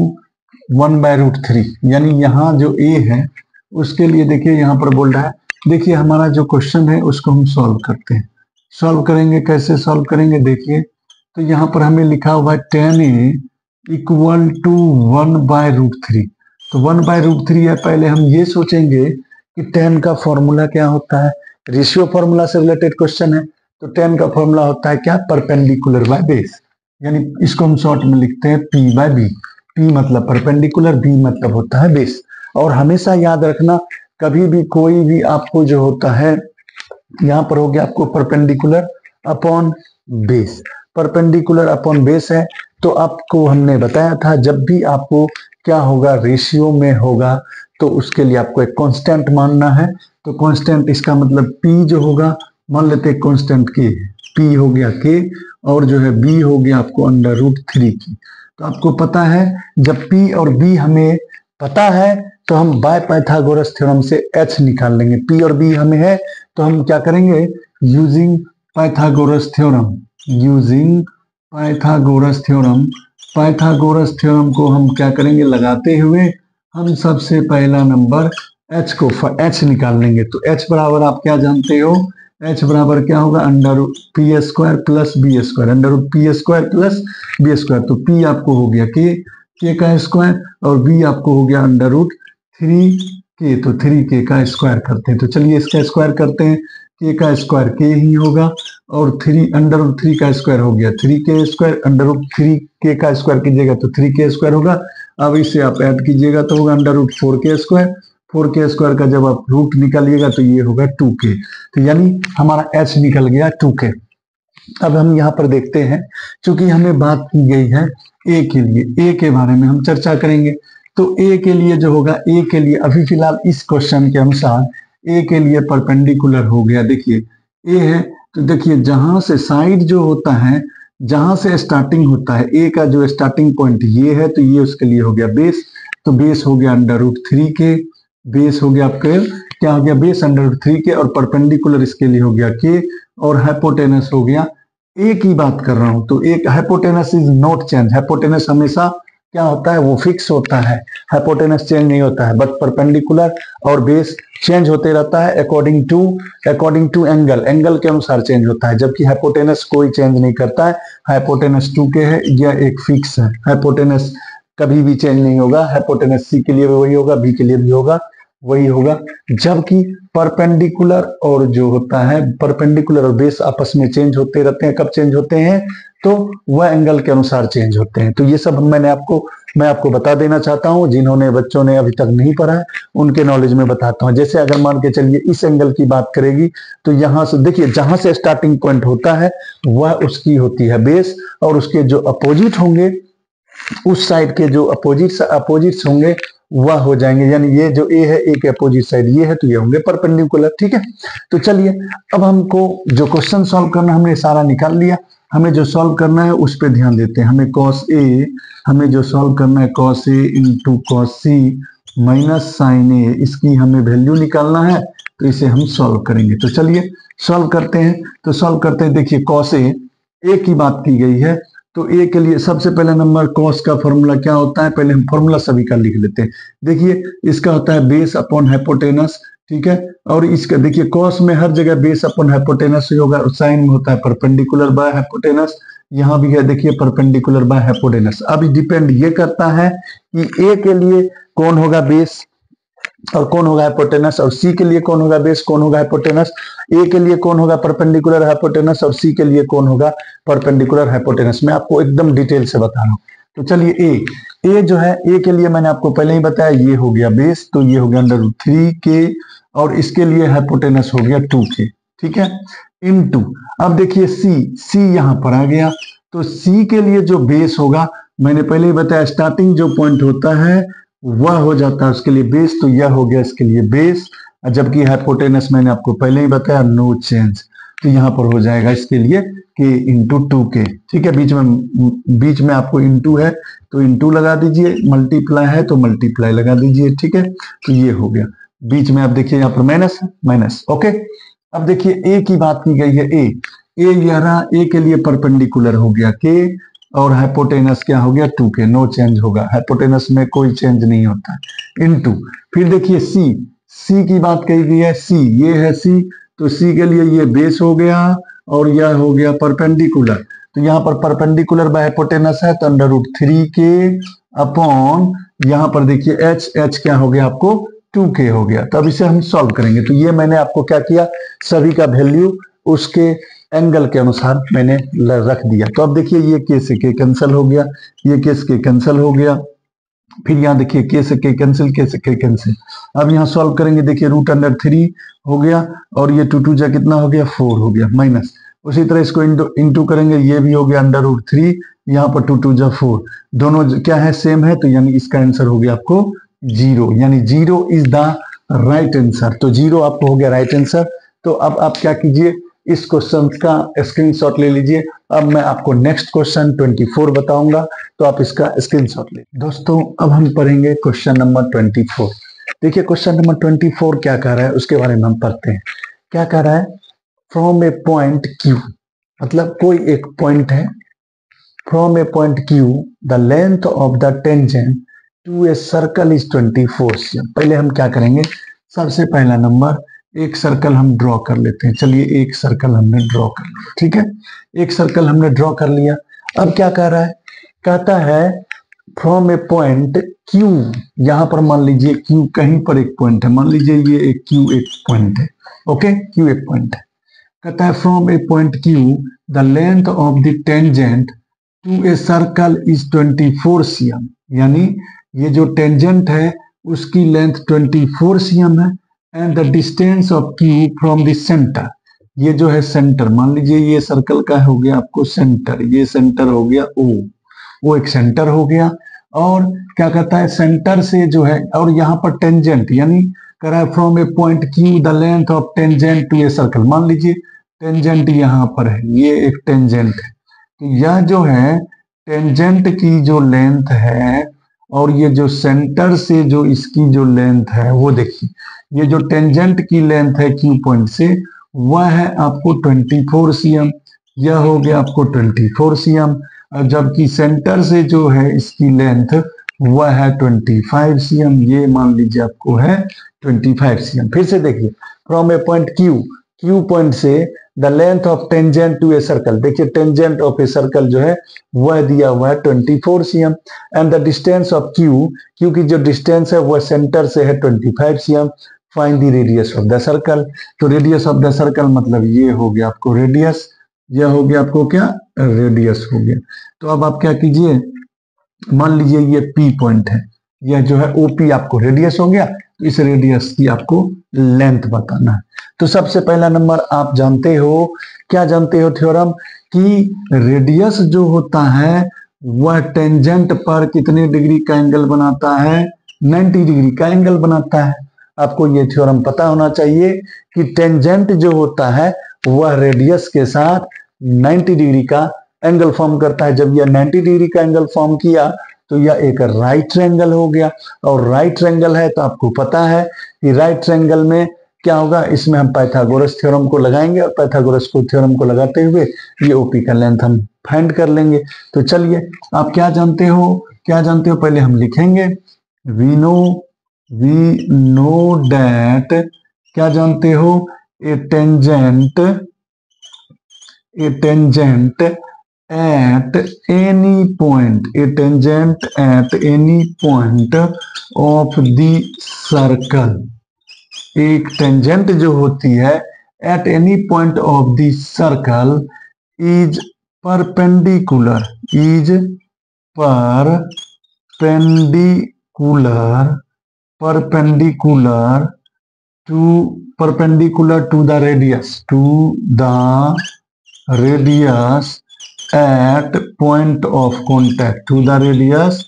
1/√3, यानी यहाँ जो A है उसके लिए देखिए यहाँ पर बोल रहा है, देखिए हमारा जो क्वेश्चन है उसको हम सॉल्व करते हैं। सॉल्व करेंगे, कैसे सॉल्व करेंगे? देखिए तो यहाँ पर हमें लिखा हुआ है tan A इक्वल टू 1/√3। तो 1/√3 है। पहले हम ये सोचेंगे कि tan का फॉर्मूला क्या होता है। रेशियो फॉर्मूला से रिलेटेड क्वेश्चन है। तो tan का फॉर्मूला होता है क्या? परपेंडिकुलर बाय बेस, यानी इसको हम शॉर्ट में लिखते हैं P/B। P मतलब परपेंडिकुलर, B मतलब होता है बेस। और हमेशा याद रखना, कभी भी कोई भी आपको जो होता है, यहाँ पर हो गया आपको perpendicular upon base, perpendicular upon base है। तो आपको हमने बताया था जब भी आपको क्या होगा, रेशियो में होगा, तो उसके लिए आपको एक कांस्टेंट मानना है। तो कांस्टेंट इसका मतलब P जो होगा, मान लेते हैं कांस्टेंट K, P हो गया K, और जो है B हो गया आपको √3 की। तो आपको पता है जब P और B हमें पता है तो हम बाय पाइथागोरस थ्योरम से H निकाल लेंगे। P और B हमें है तो हम क्या करेंगे, using Pythagoras theorem, using Pythagoras theorem, Pythagoras theorem को हम क्या करेंगे, लगाते हुए हम सबसे पहला नंबर H को H निकाल लेंगे। तो H बराबर आप क्या जानते हो, H बराबर क्या होगा, √P² plus B², √P² plus B²। तो P आपको हो गया K का स्क्वायर, और B आपको हो गया √3K, तो 3K का स्क्वायर करते हैं। तो चलिए इसका स्क्वायर करते हैं, K का स्क्वायर K ही होगा, और √3 का स्क्वायर हो गया 3K स्क्वायर, √3K का स्क्वायर कीजिएगा तो 3K स्क्वायर होगा। अब इसे आप ऐड कीजिएगा तो होगा √4K², 4K² का जब आप रूट निकालिएगा तो ये होगा 2K। तो यानी हमारा H निकल गया 2K। अब हम यहाँ पर देखते हैं, क्योंकि हमें बात की गई है A के लिए, A के बारे में हम चर्चा करेंगे। तो A के लिए जो होगा, A के लिए अभी फिलहाल इस क्वेश्चन के अनुसार A के लिए परपेंडिकुलर हो गया। देखिए A है, तो देखिए जहां से साइड जो होता है, जहां से स्टार्टिंग होता है, A का जो स्टार्टिंग पॉइंट ये है, तो ये उसके लिए हो गया बेस। तो बेस हो गया √3K, बेस हो गया आपके क्या हो गया, बेस √3K, और परपेंडिकुलर इसके लिए हो गया K, और हाइपोटेनस हो गया, ए की बात कर रहा हूं तो एक hypotenuse is not change, hypotenuse हमेशा क्या होता है, वो फिक्स होता है, हाइपोटेनस चेंज नहीं होता है। बट परपेंडिकुलर और बेस चेंज होते रहता है अकॉर्डिंग टू एंगल, एंगल के अनुसार चेंज होता है, जबकि हाइपोटेनस कोई चेंज नहीं करता है। हाइपोटेनस 2K है, यह एक फिक्स है, हाइपोटेनस कभी भी चेंज नहीं होगा। हाइपोटेनस सी के लिए भी वही होगा, बी के लिए भी होगा वही होगा। जबकि परपेंडिकुलर और जो होता है, परपेंडिकुलर और बेस आपस में चेंज होते रहते हैं। कब चेंज होते हैं, तो वह एंगल के अनुसार चेंज होते हैं। तो ये सब मैं आपको बता देना चाहता हूं, जिन्होंने बच्चों ने अभी तक नहीं पढ़ा है उनके नॉलेज में बताता हूं। जैसे अगर मान के चलिए इस एंगल की बात करेगी, तो यहां से देखिए जहां से स्टार्टिंग पॉइंट होता है वह उसकी होती है बेस, और उसके जो अपोजिट होंगे, उस साइड के जो अपोजिट्स होंगे वह हो जाएंगे, यानी ये जो ए है, ए के अपोजिट साइड ये है, तो ये होंगे परपेंडिकुलर। ठीक है, तो चलिए अब हमको जो क्वेश्चन सॉल्व करना, हमने सारा निकाल लिया। हमें जो सॉल्व करना है उस पर ध्यान देते हैं। हमें जो सॉल्व करना है cos A into cos C minus sin A, इसकी हमें वैल्यू निकालना है, तो इसे हम सॉल्व करेंगे। तो चलिए सॉल्व करते हैं। देखिए cos A की बात की गई है, तो ए के लिए सबसे पहले नंबर कॉस का फॉर्मूला क्या होता है, पहले हम फॉर्मूला सभी का लिख लेते हैं। देखिए इसका होता है बेस अपॉन हाइपोटेनस, ठीक है, और इसका देखिए कॉस में हर जगह बेस अपॉन हाइपोटेनस ही होगा, और साइन में होता है परपेंडिकुलर बाय हाइपोटेनस। यहाँ भी है देखिए परपेंडिकुलर बाय हाइपोटेनस। अब डिपेंड ये करता है कि ए के लिए कौन होगा बेस और कौन होगा हाइपोटेनस, और सी के लिए कौन होगा बेस, कौन होगा हाइपोटेनस। ए के लिए कौन होगा परपेंडिकुलर हाइपोटेनस, और सी के लिए कौन होगा परपेंडिकुलर हाइपोटेनस। मैं आपको एकदम डिटेल से बता रहा हूं। तो चलिए ए जो है, ए के लिए मैंने आपको पहले ही बताया, ये हो गया बेस, तो ये हो गया √3K, और इसके लिए हाइपोटेनस हो गया 2K। ठीक है, इनटू अब देखिए सी यहां पर आ गया, तो सी के लिए जो बेस होगा, मैंने पहले ही बताया स्टार्टिंग जो पॉइंट होता है वह हो जाता है उसके लिए बेस, तो यह हो गया इसके लिए बेस। जबकि हाइपोटेनस मैंने आपको पहले ही बताया नो चेंज, तो यहां पर हो जाएगा इसके लिए K इंटू 2K। ठीक है, बीच में आपको इंटू है तो इंटू लगा दीजिए, मल्टीप्लाई है तो मल्टीप्लाई लगा दीजिए। ठीक है, तो ये हो गया, बीच में आप देखिए यहाँ पर माइनस है, माइनस। ओके, अब देखिए ए की बात की गई है, ए के लिए परपेंडिकुलर हो गया K, और हाइपोटेनस क्या हो गया 2K, नो चेंज होगा, हाइपोटेनस में कोई चेंज नहीं होता है। इनटू फिर देखिए सी की बात कही गई है, ये है सी, तो सी के लिए ये बेस हो गया, और यह हो गया परपेंडिकुलर। तो यहाँ पर परपेंडिकुलर बाय हाइपोटेनस है, तो √3K अपॉन यहाँ पर देखिए एच क्या हो गया आपको 2K हो गया। तो अब इसे हम सॉल्व करेंगे। तो ये मैंने आपको क्या किया, सभी का वैल्यू उसके एंगल के अनुसार मैंने रख दिया। तो अब देखिए ये के से के कैंसिल हो गया, ये के से के कैंसिल हो गया, फिर यहाँ देखिए के से के कैंसिल, के से के कैंसिल। अब यहाँ सॉल्व करेंगे, देखिए रूट अंडर 3 हो गया और ये 2 2 जा कितना हो गया 4 हो गया माइनस। उसी तरह इसको इंटू करेंगे, ये भी हो गया अंडर रूट 3, यहाँ पर 2 2 जा 4, दोनों क्या है सेम है, तो यानी इसका आंसर हो गया आपको 0, यानी 0 इज द राइट आंसर। तो 0 आपको हो गया राइट आंसर। तो अब आप क्या कीजिए, इस क्वेश्चन का स्क्रीनशॉट ले लीजिए। अब मैं आपको नेक्स्ट क्वेश्चन 24 बताऊंगा, तो आप इसका स्क्रीनशॉट ले। दोस्तों अब हम पढ़ेंगे क्वेश्चन नंबर 24। देखिए क्वेश्चन नंबर 24 क्या कह रहा है उसके बारे में हम पढ़ते हैं। क्या कह रहा है, फ्रॉम ए पॉइंट क्यू, मतलब कोई एक पॉइंट है, from a point Q the length of the tangent to a circle is 24 cm। पहले हम क्या करेंगे, सबसे पहला नंबर एक सर्कल हम ड्रॉ कर लेते हैं। चलिए एक सर्कल हमने ड्रॉ कर लिया, ठीक है, एक सर्कल हमने ड्रॉ कर लिया। अब क्या कह रहा है, कहता है फ्रॉम ए पॉइंट क्यू, यहां पर मान लीजिए क्यू कहीं पर एक पॉइंट है, मान लीजिए ये एक क्यू एक पॉइंट है, ओके क्यू एक पॉइंट है। कहता है from a point Q the length of the tangent to a circle is 24 cm, यानी ये जो टेंजेंट है उसकी लेंथ 24 cm है। And the distance of Q from the centre, ये जो है सेंटर, मान लीजिए ये सर्कल का हो गया आपको सेंटर, ये सेंटर हो गया ओ, वो एक सेंटर हो गया। और क्या कहता है सेंटर से जो है, और यहाँ पर टेंजेंट, यानी कह रहा है from a point Q the length of tangent to a circle, मान लीजिए टेंजेंट यहाँ पर है, ये एक टेंजेंट है, तो यह जो है टेंजेंट की जो लेंथ है और ये जो सेंटर से जो इसकी जो लेंथ है वो देखिए, ये जो टेंजेंट की लेंथ है क्यू पॉइंट से वह है आपको 24 cm, यह हो गया आपको 24 cm, और जबकि सेंटर से जो है इसकी लेंथ वह है 25 cm, ये मान लीजिए आपको है 25 cm। फिर से देखिए from a point Q, Q point से the length of tangent to a circle, देखिए टेंजेंट ऑफ ए सर्कल जो है वह दिया हुआ है 24 cm। And the distance of Q, Q की जो डिस्टेंस है वह सेंटर से है 25 cm। Find the radius of the circle, तो रेडियस ऑफ द सर्कल मतलब ये हो गया आपको रेडियस, यह हो गया आपको क्या रेडियस हो गया। तो अब आप क्या कीजिए, मान लीजिए ये पी पॉइंट है, यह जो है ओपी आपको रेडियस हो गया, तो इस रेडियस की आपको लेंथ बताना है। तो सबसे पहला नंबर आप जानते हो, क्या जानते हो थ्योरम, कि रेडियस जो होता है वह टेंजेंट पर कितने डिग्री का एंगल बनाता है, 90 डिग्री का एंगल बनाता है। आपको ये थ्योरम पता होना चाहिए कि टेंजेंट जो होता है वह रेडियस के साथ 90 डिग्री का एंगल फॉर्म करता है। जब यह 90 डिग्री का एंगल फॉर्म किया तो यह एक राइट ट्रायंगल हो गया, और राइट ट्रायंगल है तो आपको पता है कि राइट ट्रायंगल में क्या होगा, इसमें हम पाइथागोरस थ्योरम को लगाएंगे, और पाइथागोरस को थ्योरम को लगाते हुए ये ओपी का लेंथ हम फाइंड कर लेंगे। तो चलिए आप क्या जानते हो, क्या जानते हो पहले हम लिखेंगे, वी नो दैट, क्या जानते हो, ए tangent at any point, a tangent at any point of the circle, एक टेंजेंट जो होती है at any point of the circle is perpendicular to the radius at point of contact, to the radius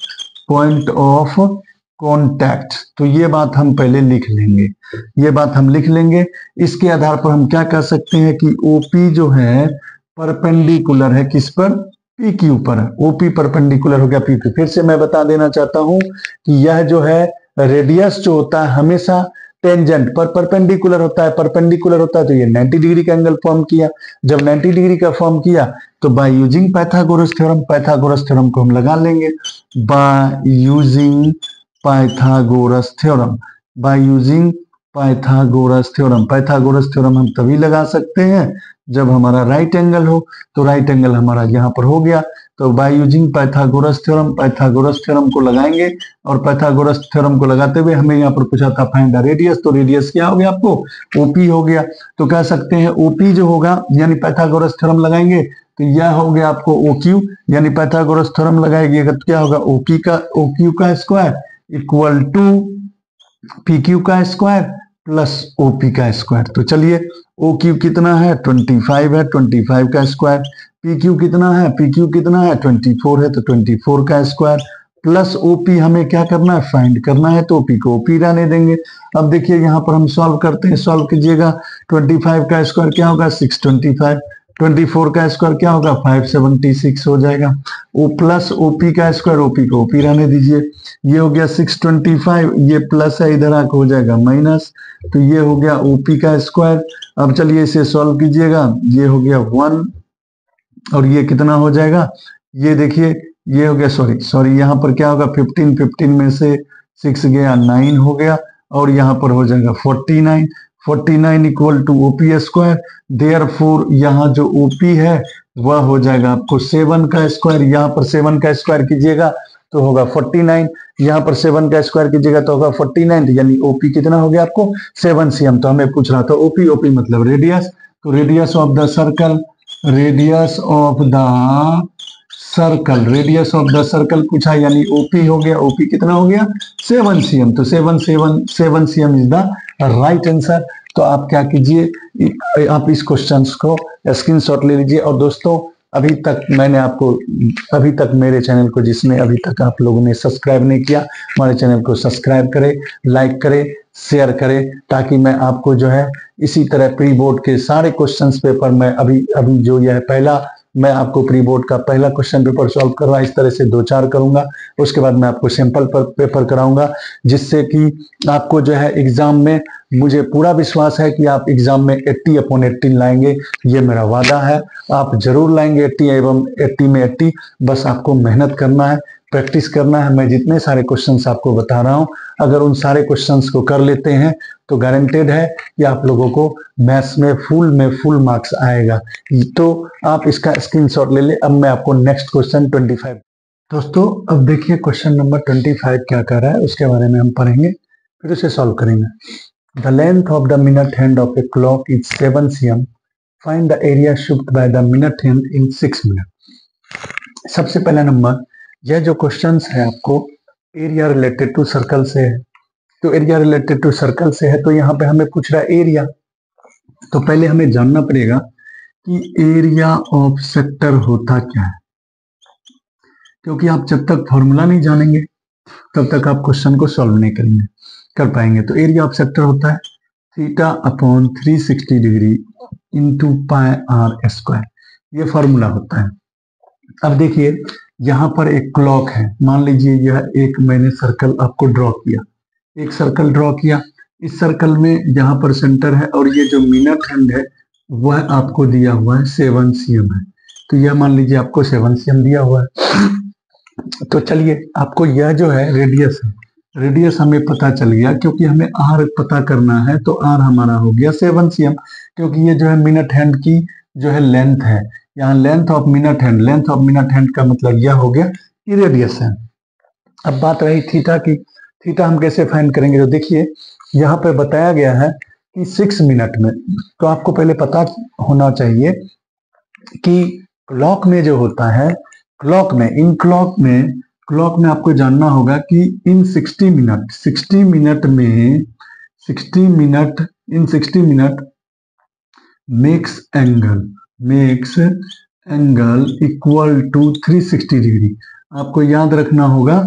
point of contact। तो ये बात हम पहले लिख लेंगे, ये बात हम लिख लेंगे। इसके आधार पर हम क्या कह सकते हैं कि ओपी जो है परपेंडिकुलर है किस पर, पी क्यू पर है, ओपी परपेंडिकुलर हो गया पी क्यू। फिर से मैं बता देना चाहता हूं कि यह जो है रेडियस जो होता है हमेशा टेंजेंट पर परपेंडिकुलर होता है, परपेंडिकुलर होता है तो ये 90 डिग्री का एंगल फॉर्म किया। जब 90 डिग्री का फॉर्म किया तो by using Pythagoras theorem, Pythagoras theorem को हम लगा लेंगे, by using Pythagoras theorem, by using Pythagoras theorem. Pythagoras theorem हम तभी लगा सकते हैं जब हमारा राइट एंगल हो, तो राइट एंगल हमारा यहाँ पर हो गया, तो by using Pythagoras theorem, Pythagoras theorem को लगाएंगे, और पाइथागोरस थ्योरम को लगाते हुए हमें यहाँ पर पूछा था फाइंड द रेडियस, तो रेडियस क्या हो गया आपको ओपी हो गया। तो कह सकते हैं ओपी जो होगा, यानी पाइथागोरस थ्योरम लगाएंगे तो यह हो गया आपको ओ क्यू, यानी पाइथागोरस थ्योरम लगाएगी तो क्या होगा, ओ क्यू का square equal to P Q का स्क्वायर प्लस ओपी का स्क्वायर। तो चलिए ओ क्यू कितना है 25 है, 25 का स्क्वायर, पी क्यू कितना है, पी क्यू कितना है 24 है, तो 24 का स्क्वायर प्लस ओपी हमें क्या करना है, फाइंड करना है, तो ओपी को ओपी रहने देंगे। अब देखिए यहाँ पर हम सॉल्व करते हैं, सॉल्व कीजिएगा, 25 का स्क्वायर क्या होगा 625, 24 का स्क्वायर क्या होगा 576 हो जाएगा, ओ प्लस ओपी का स्क्वायर, ओपी को ओपी रहने दीजिए, ये हो गया 625, ये प्लस है इधर आके हो जाएगा माइनस, तो ये हो गया ओपी का स्क्वायर। अब चलिए इसे सॉल्व कीजिएगा, ये हो गया 1 और ये कितना हो जाएगा, ये देखिए ये हो गया, सॉरी यहाँ पर क्या होगा 15, 15 में से 6 गया 9 हो गया, और यहाँ पर हो जाएगा 49, 49 equal to OP square, therefore यहाँ जो ओपी है वह हो जाएगा आपको 7 का स्क्वायर, यहाँ पर 7 का स्क्वायर कीजिएगा तो होगा 49, यहाँ पर 7 का स्क्वायर कीजिएगा तो होगा 49, यानी ओपी कितना हो गया आपको 7 cm। तो हमें पूछ रहा था ओपी, ओपी मतलब रेडियस, तो radius of the circle, radius of the circle, radius of the circle पूछा, यानी ओपी हो गया, ओपी कितना हो गया 7 cm, तो 7 cm is the right answer. तो आप क्या कीजिए, आप इस क्वेश्चन को स्क्रीनशॉट ले लीजिए। और दोस्तों अभी तक मेरे चैनल को जिसने अभी तक आप लोगों ने सब्सक्राइब नहीं किया, हमारे चैनल को सब्सक्राइब करें, लाइक करें, शेयर करें, ताकि मैं आपको जो है इसी तरह प्री बोर्ड के सारे क्वेश्चंस पेपर में अभी जो यह पहला मैं आपको प्री बोर्ड का पहला क्वेश्चन पेपर सॉल्व कर रहा, इस तरह से 2-4 करूंगा, उसके बाद मैं आपको सैंपल पेपर कराऊंगा, जिससे कि आपको जो है एग्जाम में, मुझे पूरा विश्वास है कि आप एग्जाम में 80/80 लाएंगे, ये मेरा वादा है, आप जरूर लाएंगे 80 एवं 80 में 80, बस आपको मेहनत करना है, प्रैक्टिस करना है। मैं जितने सारे क्वेश्चंस आपको बता रहा हूं, अगर उन सारे क्वेश्चंस को कर लेते हैं तो गारंटेड है कि आप लोगों को मैथ्स में फुल मार्क्स आएगा। तो आप इसका स्क्रीनशॉट ले ले। अब मैं आपको नेक्स्ट क्वेश्चन 25, दोस्तों अब देखिए क्वेश्चन नंबर 25 क्या कर रहा है, उसके बारे में हम पढ़ेंगे, फिर उसे सॉल्व करेंगे। The length of the minute hand of a clock is 7 cm, find the area shift by the minute hand in 6 minute. सबसे पहला नंबर, यह जो क्वेश्चन है आपको एरिया रिलेटेड टू सर्कल से है, तो एरिया रिलेटेड टू सर्कल से है, तो यहाँ पे हमें पूछ रहा है एरिया। तो पहले हमें जानना पड़ेगा कि एरिया ऑफ सेक्टर होता क्या है, क्योंकि आप जब तक फॉर्मूला नहीं जानेंगे तब तक आप क्वेश्चन को सॉल्व नहीं कर पाएंगे। तो एरिया ऑफ सेक्टर होता है θ/360 degree into pi are square, ये फॉर्मूला होता है। अब देखिए यहाँ पर एक क्लॉक है, मान लीजिए यह एक मैंने सर्कल आपको ड्रॉ किया, एक सर्कल ड्रॉ किया, इस सर्कल में यहाँ पर सेंटर है और ये जो मिनट हैंड है वह आपको दिया हुआ है 7 cm है, तो यह मान लीजिए आपको 7 cm दिया हुआ है। तो चलिए आपको यह जो है रेडियस है, रेडियस हमें पता चल गया, क्योंकि हमें आर पता करना है, तो आर हमारा हो गया 7 cm, क्योंकि ये जो है मिनट हैंड की जो है लेंथ है, यहाँ length of minute hand, length of minute hand का मतलब यह हो गया कि रेडियस है। अब बात रही थीटा की, थीटा हम कैसे फाइंड करेंगे, तो देखिए यहाँ पे बताया गया है कि 6 मिनट में, तो आपको पहले पता होना चाहिए कि क्लॉक में जो होता है, क्लॉक में आपको जानना होगा कि in 60 minute makes angle equal to 360 degree. आपको याद रखना होगा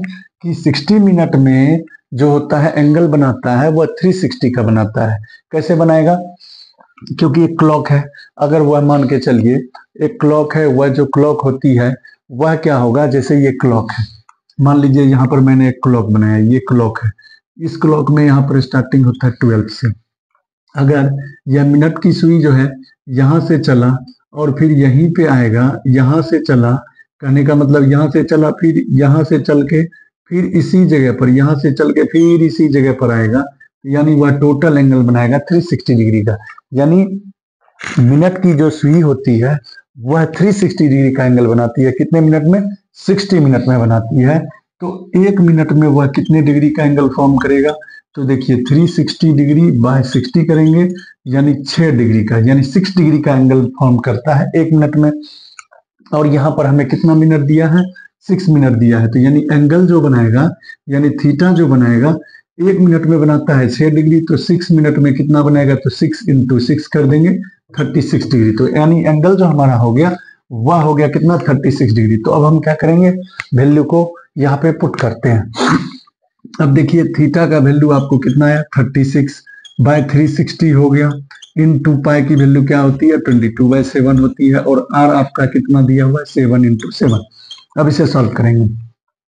कि 60 मिनट में जो होता है एंगल बनाता है वह 360 का बनाता है। कैसे बनाएगा, क्योंकि एक क्लॉक है, अगर वह मान के चलिए एक क्लॉक है, वह जो क्लॉक होती है वह क्या होगा, जैसे ये क्लॉक है, मान लीजिए यहाँ पर मैंने एक क्लॉक बनाया, ये क्लॉक है, इस क्लॉक में यहाँ पर स्टार्टिंग होता है 12 से, अगर यह मिनट की सुई जो है यहाँ से चला और फिर यहीं पे आएगा, यहाँ से चला, कहने का मतलब यहाँ से चला, फिर यहाँ से चल के फिर इसी जगह पर, यहाँ से चल के फिर इसी जगह पर आएगा, यानी वह टोटल एंगल बनाएगा 360 डिग्री का। यानी मिनट की जो सुई होती है वह 360 डिग्री का एंगल बनाती है। कितने मिनट में, 60 मिनट में बनाती है। तो एक मिनट में वह कितने डिग्री का एंगल फॉर्म करेगा, तो देखिए 360 डिग्री बाय 60 करेंगे, यानी 6 डिग्री का, यानी 6 डिग्री का एंगल फॉर्म करता है एक मिनट में। और यहाँ पर हमें कितना मिनट दिया है, 6 मिनट दिया है। तो यानी एंगल जो बनाएगा, यानी थीटा जो बनाएगा, 1 मिनट में बनाता है 6 डिग्री, तो 6 मिनट में कितना बनाएगा, तो 6 इंटू 6 कर देंगे 36 डिग्री। तो यानी एंगल जो हमारा हो गया वह हो गया कितना, 36 डिग्री। तो अब हम क्या करेंगे, वैल्यू को यहाँ पे पुट करते हैं। अब देखिए थीटा का वैल्यू आपको कितना है, 36 बाय 360 हो गया, इन 2 पाई की वैल्यू क्या होती है, 22/7 होती है, और आर आपका कितना दिया हुआ है, 7 इंटू 7। अब इसे सॉल्व करेंगे,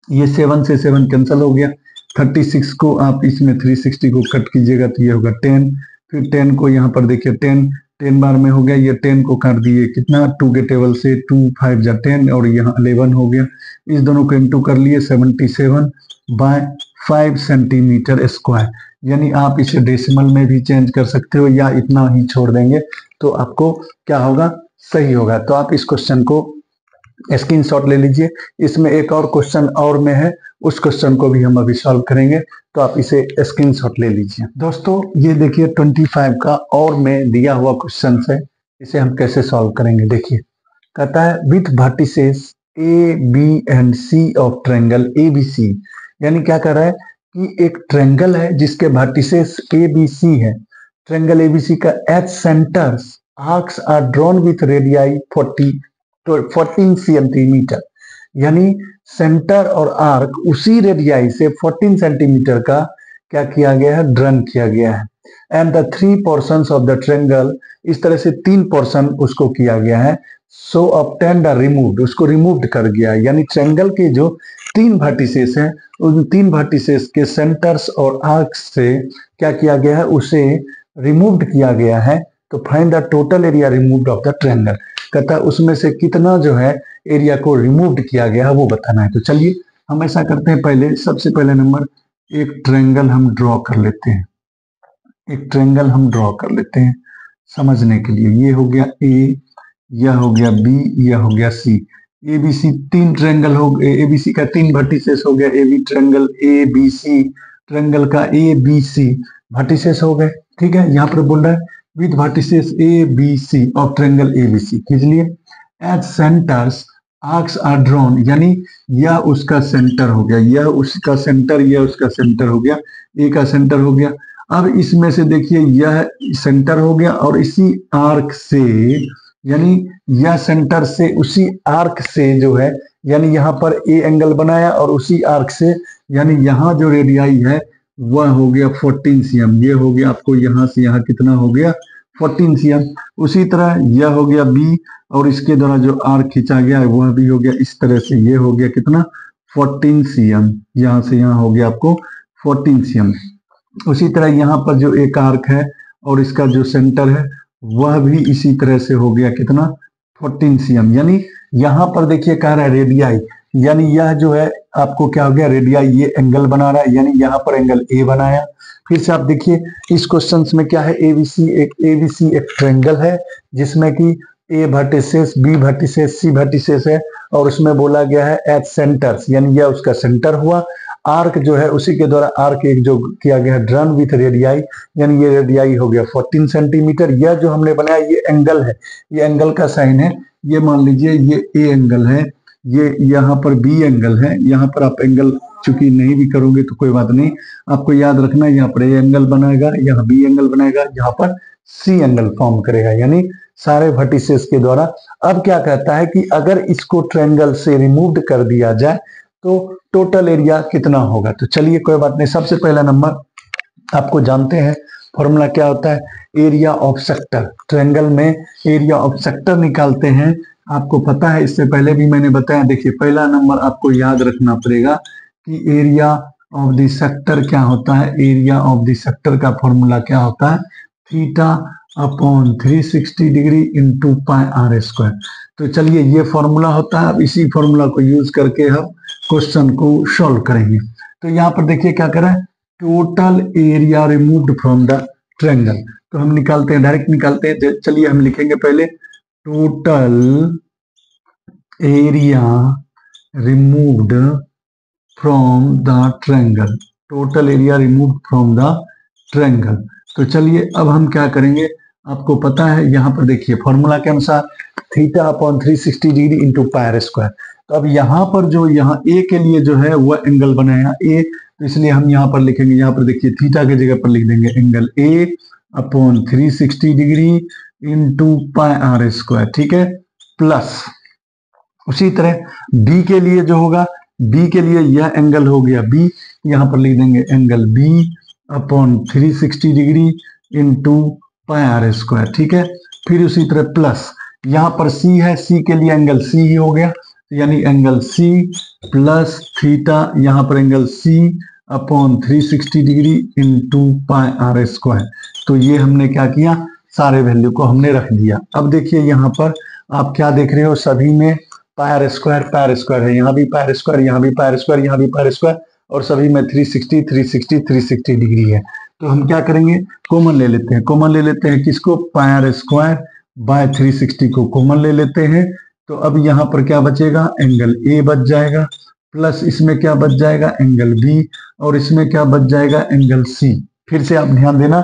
ये 7 से 7 कैंसिल हो गया, 36 को आप इसमें 360 को कट कीजिएगा तो ये होगा 10, फिर 10 को यहाँ पर देखिए 10 बार में हो गया, ये 10 को काट दिए कितना, 2 के टेबल से 2 5 जा 10, और यहाँ 11 हो गया, इस दोनों को इंटू कर लिए, 77 बाय 5 सेंटीमीटर स्क्वायर। यानी आप इसे डेसिमल में भी चेंज कर सकते हो या इतना ही छोड़ देंगे तो आपको क्या होगा, सही होगा। तो आप इस क्वेश्चन को स्क्रीनशॉट ले लीजिए। इसमें एक और क्वेश्चन और में है, उस क्वेश्चन को भी हम अभी सॉल्व करेंगे, तो आप इसे स्क्रीनशॉट ले लीजिए। दोस्तों ये देखिए 25 का और में दिया हुआ क्वेश्चन है, इसे हम कैसे सॉल्व करेंगे। देखिए कहता है with vertices A B and C of triangle A B C, यानी क्या कर रहा है कि एक ट्रायंगल है जिसके वर्टिसेस ए बी सी है, ट्रायंगल एबीसी का at centres arcs are drawn with radii 14 centimetre, यानी सेंटर और आर्क उसी रेडियाई से 14 सेंटीमीटर का क्या किया गया है, ड्रन किया गया है। And the 3 portions of the triangle, इस तरह से 3 पोर्शन उसको किया गया है। सो ऑब्टेन द रिमूव्ड, उसको रिमूव्ड कर गया है, यानी ट्रायंगल के जो 3 वर्टिसेस हैं उन 3 वर्टिसेस के सेंटर्स और आर्क्स से क्या किया गया है, उसे रिमूव्ड किया गया है। तो find the total area removed of the triangle, कहता है उसमें से कितना जो है एरिया को रिमूव्ड किया गया है वो बताना है। तो चलिए हम ऐसा करते हैं, पहले सबसे पहले नंबर एक ट्रायंगल हम ड्रॉ कर लेते हैं, एक ट्रायंगल हम ड्रॉ कर लेते हैं समझने के लिए। ये हो गया ए, यह हो गया बी, यह हो गया सी। ए बी सी 3 ट्रायंगल हो गए, ए बी सी का 3 वर्टिसेस हो गया, A B triangle A B C, triangle का ए बी सी वर्टिसेस हो गए। ठीक है, यहाँ पर बोल रहा है with vertices A B C of triangle A B C, खींच लिए। At centres arcs are drawn, यानी यह उसका सेंटर हो गया, यह उसका सेंटर, यह उसका सेंटर हो गया, ए का सेंटर हो गया। अब इसमें से देखिए यह सेंटर हो गया और इसी आर्क से, यानी यह सेंटर से उसी आर्क से जो है, यानी यहाँ पर ए एंगल बनाया और उसी आर्क से, यानी यहाँ जो रेडियाई है वह हो गया 14 सीएम, ये हो गया आपको यहाँ से यहाँ कितना हो गया 14 सीएम। उसी तरह यह हो गया बी और इसके द्वारा जो आर्क खींचा गया है वह भी हो गया इस तरह से, ये हो गया कितना 14 सीएम, यहाँ से यहाँ हो गया आपको 14 सीएम। उसी तरह यहाँ पर जो एक आर्क है और इसका जो सेंटर है वह भी इसी तरह से हो गया कितना 14 सीएम। यानी यहाँ पर देखिए कह रहा है रेडियाई, यानी यह जो है आपको क्या हो गया रेडियाई, ये एंगल बना रहा है, यानी यहाँ पर एंगल ए बनाया। फिर से आप देखिए इस क्वेश्चन में क्या है, एबीसी एक ट्रायंगल है जिसमें कि ए वर्टिसेस बी वर्टिसेस सी वर्टिसेस है, और उसमें बोला गया है एट सेंटर्स, यानी यह उसका सेंटर हुआ। आर्क जो है उसी के द्वारा आर्क एक जो किया गया है ड्रन विथ रेडियाई, यानी ये रेडियाई हो गया 14 सेंटीमीटर। यह जो हमने बनाया ये एंगल है, ये एंगल का साइन है, ये मान लीजिए ये ए एंगल है, ये यहाँ पर बी एंगल है। यहाँ पर आप एंगल चूंकि नहीं भी करोगे तो कोई बात नहीं, आपको याद रखना है यहाँ पर ए एंगल बनाएगा, यहाँ बी एंगल बनाएगा, यहाँ पर सी एंगल फॉर्म करेगा, यानी सारे वर्टिसेस के द्वारा। अब क्या कहता है कि अगर इसको ट्रायंगल से रिमूव्ड कर दिया जाए तो टोटल एरिया कितना होगा। तो चलिए कोई बात नहीं, सबसे पहला नंबर आपको जानते हैं फॉर्मूला क्या होता है, एरिया ऑफ सेक्टर। ट्रायंगल में एरिया ऑफ सेक्टर निकालते हैं, आपको पता है, इससे पहले भी मैंने बताया। देखिए पहला नंबर आपको याद रखना पड़ेगा कि एरिया ऑफ द सेक्टर क्या होता है। एरिया ऑफ द सेक्टर का फॉर्मूला क्या होता है, theta upon 360 degree into pi are square. तो चलिए ये फॉर्मूला होता है, अब इसी फॉर्मूला को यूज करके हम क्वेश्चन को सॉल्व करेंगे। तो यहाँ पर देखिए क्या करें, total area removed from the triangle, तो हम निकालते हैं, डायरेक्ट निकालते हैं। चलिए हम लिखेंगे पहले total area removed from the triangle, total area removed from the triangle. तो चलिए अब हम क्या करेंगे, आपको पता है यहाँ पर देखिए फॉर्मूला के अनुसार theta upon 360 degree into pier square. तो अब यहाँ पर जो यहाँ ए के लिए जो है वह एंगल बनाया ए, तो इसलिए हम यहाँ पर लिखेंगे, यहाँ पर देखिए थीटा की जगह पर लिख देंगे angle A upon 360 degree into pi are square, ठीक है। प्लस उसी तरह बी के लिए जो होगा, बी के लिए यह एंगल हो गया बी, यहाँ पर लिख देंगे angle B upon 360 degree into pi are square, ठीक है। फिर उसी तरह प्लस यहाँ पर सी है, सी के लिए एंगल सी ही हो गया, यानी एंगल सी प्लस थीटा, यहाँ पर angle C upon 360 degree into pi are square. तो ये हमने क्या किया, सारे वैल्यू को हमने रख दिया। अब देखिए यहाँ पर आप क्या देख रहे हो, सभी में पायर स्क्वायर है, यहाँ भी पायर स्क्वायर, यहाँ भी पायर स्क्वायर, यहाँ भी पायर स्क्वायर, और सभी में 360 360 360 डिग्री है। तो हम क्या करेंगे, कॉमन ले लेते हैं, कॉमन ले लेते हैं किसको, पायर स्क्वायर बाय 360 को कॉमन ले लेते हैं। तो अब यहाँ पर क्या बचेगा, एंगल ए बच जाएगा, प्लस इसमें क्या बच जाएगा, एंगल बी, और इसमें क्या बच जाएगा, एंगल सी। फिर से आप ध्यान देना,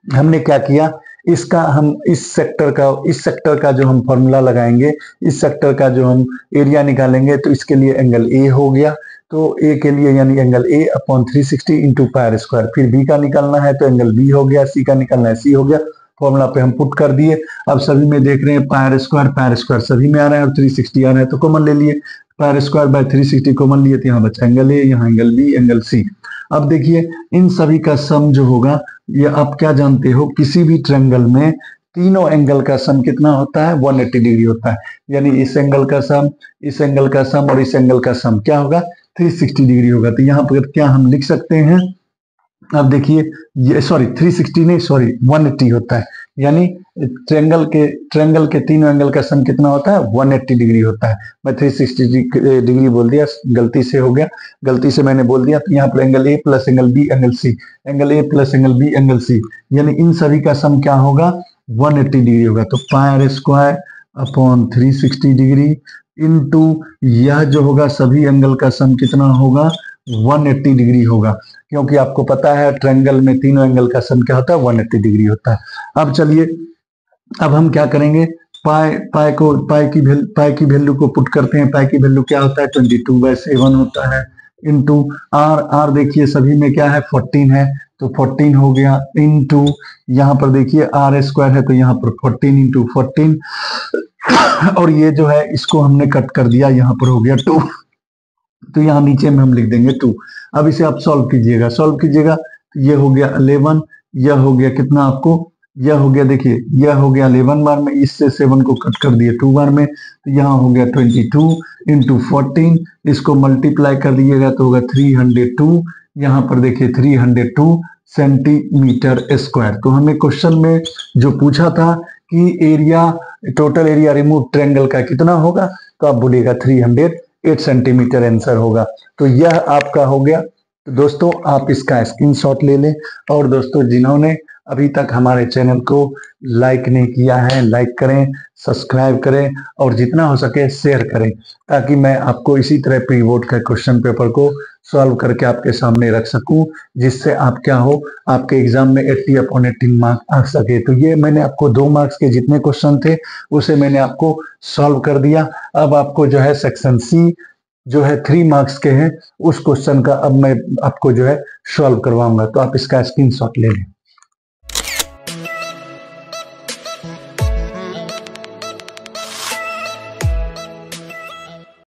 हमने क्या किया, इसका हम इस सेक्टर का जो हम फॉर्मूला लगाएंगे, इस सेक्टर का जो हम एरिया निकालेंगे, तो इसके लिए एंगल ए हो गया, तो ए के लिए यानी angle A upon 360 into pier square. फिर बी का निकालना है तो एंगल बी हो गया, सी का निकालना है सी हो गया, फॉर्मूला पे हम पुट कर दिए। अब सभी में देख रहे हैं पायर स्क्वायर सभी में आ रहा है और 360 आ रहा है, तो कॉमन ले लिए, पायर स्क्वायर बाय 360 कॉमन लिए, तो यहाँ बचा एंगल ए, यहाँ एंगल बी, एंगल सी। अब देखिए इन सभी का सम जो होगा, ये आप क्या जानते हो, किसी भी ट्रायंगल में तीनों एंगल का सम कितना होता है, 180 डिग्री होता है। यानी इस एंगल का सम, इस एंगल का सम और इस एंगल का सम क्या होगा, 360 डिग्री होगा। तो यहाँ पर क्या हम लिख सकते हैं, अब देखिए ये 360 नहीं 180 होता है, यानी ट्रायंगल के तीनों एंगल का सम कितना होता है, 180 डिग्री होता है। मैं 360 डिग्री बोल दिया, गलती से हो गया, गलती से मैंने बोल दिया। तो यहाँ पर angle A plus angle B angle C, angle A plus angle B angle C, यानी इन सभी का सम क्या होगा, 180 डिग्री होगा। तो pier square upon 360 degree into यह जो होगा सभी एंगल का सम कितना होगा, 180 डिग्री होगा, क्योंकि आपको पता है ट्रायंगल में तीनों एंगल का सम क्या होता है, 180 डिग्री होता है। अब चलिए, अब हम क्या करेंगे, पाई की वैल्यू को पुट करते हैं। पाई की वैल्यू क्या होता है, 22/7 होता है, इंटू आर देखिए सभी में क्या है, 14 है, तो 14 हो गया, इंटू यहाँ पर देखिए आर स्क्वायर है, तो यहाँ पर 14 इंटू 14, और ये जो है इसको हमने कट कर दिया, यहाँ पर हो गया 2, तो यहाँ नीचे में हम लिख देंगे 2। अब इसे आप सॉल्व कीजिएगा, ये हो गया 11, यह हो गया कितना आपको, यह हो गया, देखिए यह हो गया 11 बार में, इससे 7 को कट कर दिए 2 बार में, तो यहाँ हो गया 22 इंटू 14, इसको मल्टीप्लाई कर दिएगा तो होगा 302, यहाँ पर देखिए 302 सेंटीमीटर स्क्वायर। तो हमें क्वेश्चन में जो पूछा था कि area, total area remove triangle का कितना होगा, तो आप बोलिएगा 308 सेंटीमीटर आंसर होगा। तो यह आपका हो गया। तो दोस्तों आप इसका स्क्रीनशॉट ले लें, और दोस्तों जिन्होंने अभी तक हमारे चैनल को लाइक नहीं किया है, लाइक करें, सब्सक्राइब करें, और जितना हो सके शेयर करें, ताकि मैं आपको इसी तरह प्री बोर्ड का क्वेश्चन पेपर को सॉल्व करके आपके सामने रख सकूं, जिससे आप क्या हो, आपके एग्जाम में 80/80 मार्क्स आ सके। तो ये मैंने आपको 2 मार्क्स के जितने क्वेश्चन थे उसे मैंने आपको सॉल्व कर दिया। अब आपको जो है सेक्शन सी जो है 3 मार्क्स के हैं, उस क्वेश्चन का अब मैं आपको जो है सॉल्व करवाऊंगा। तो आप इसका स्क्रीनशॉट ले लें।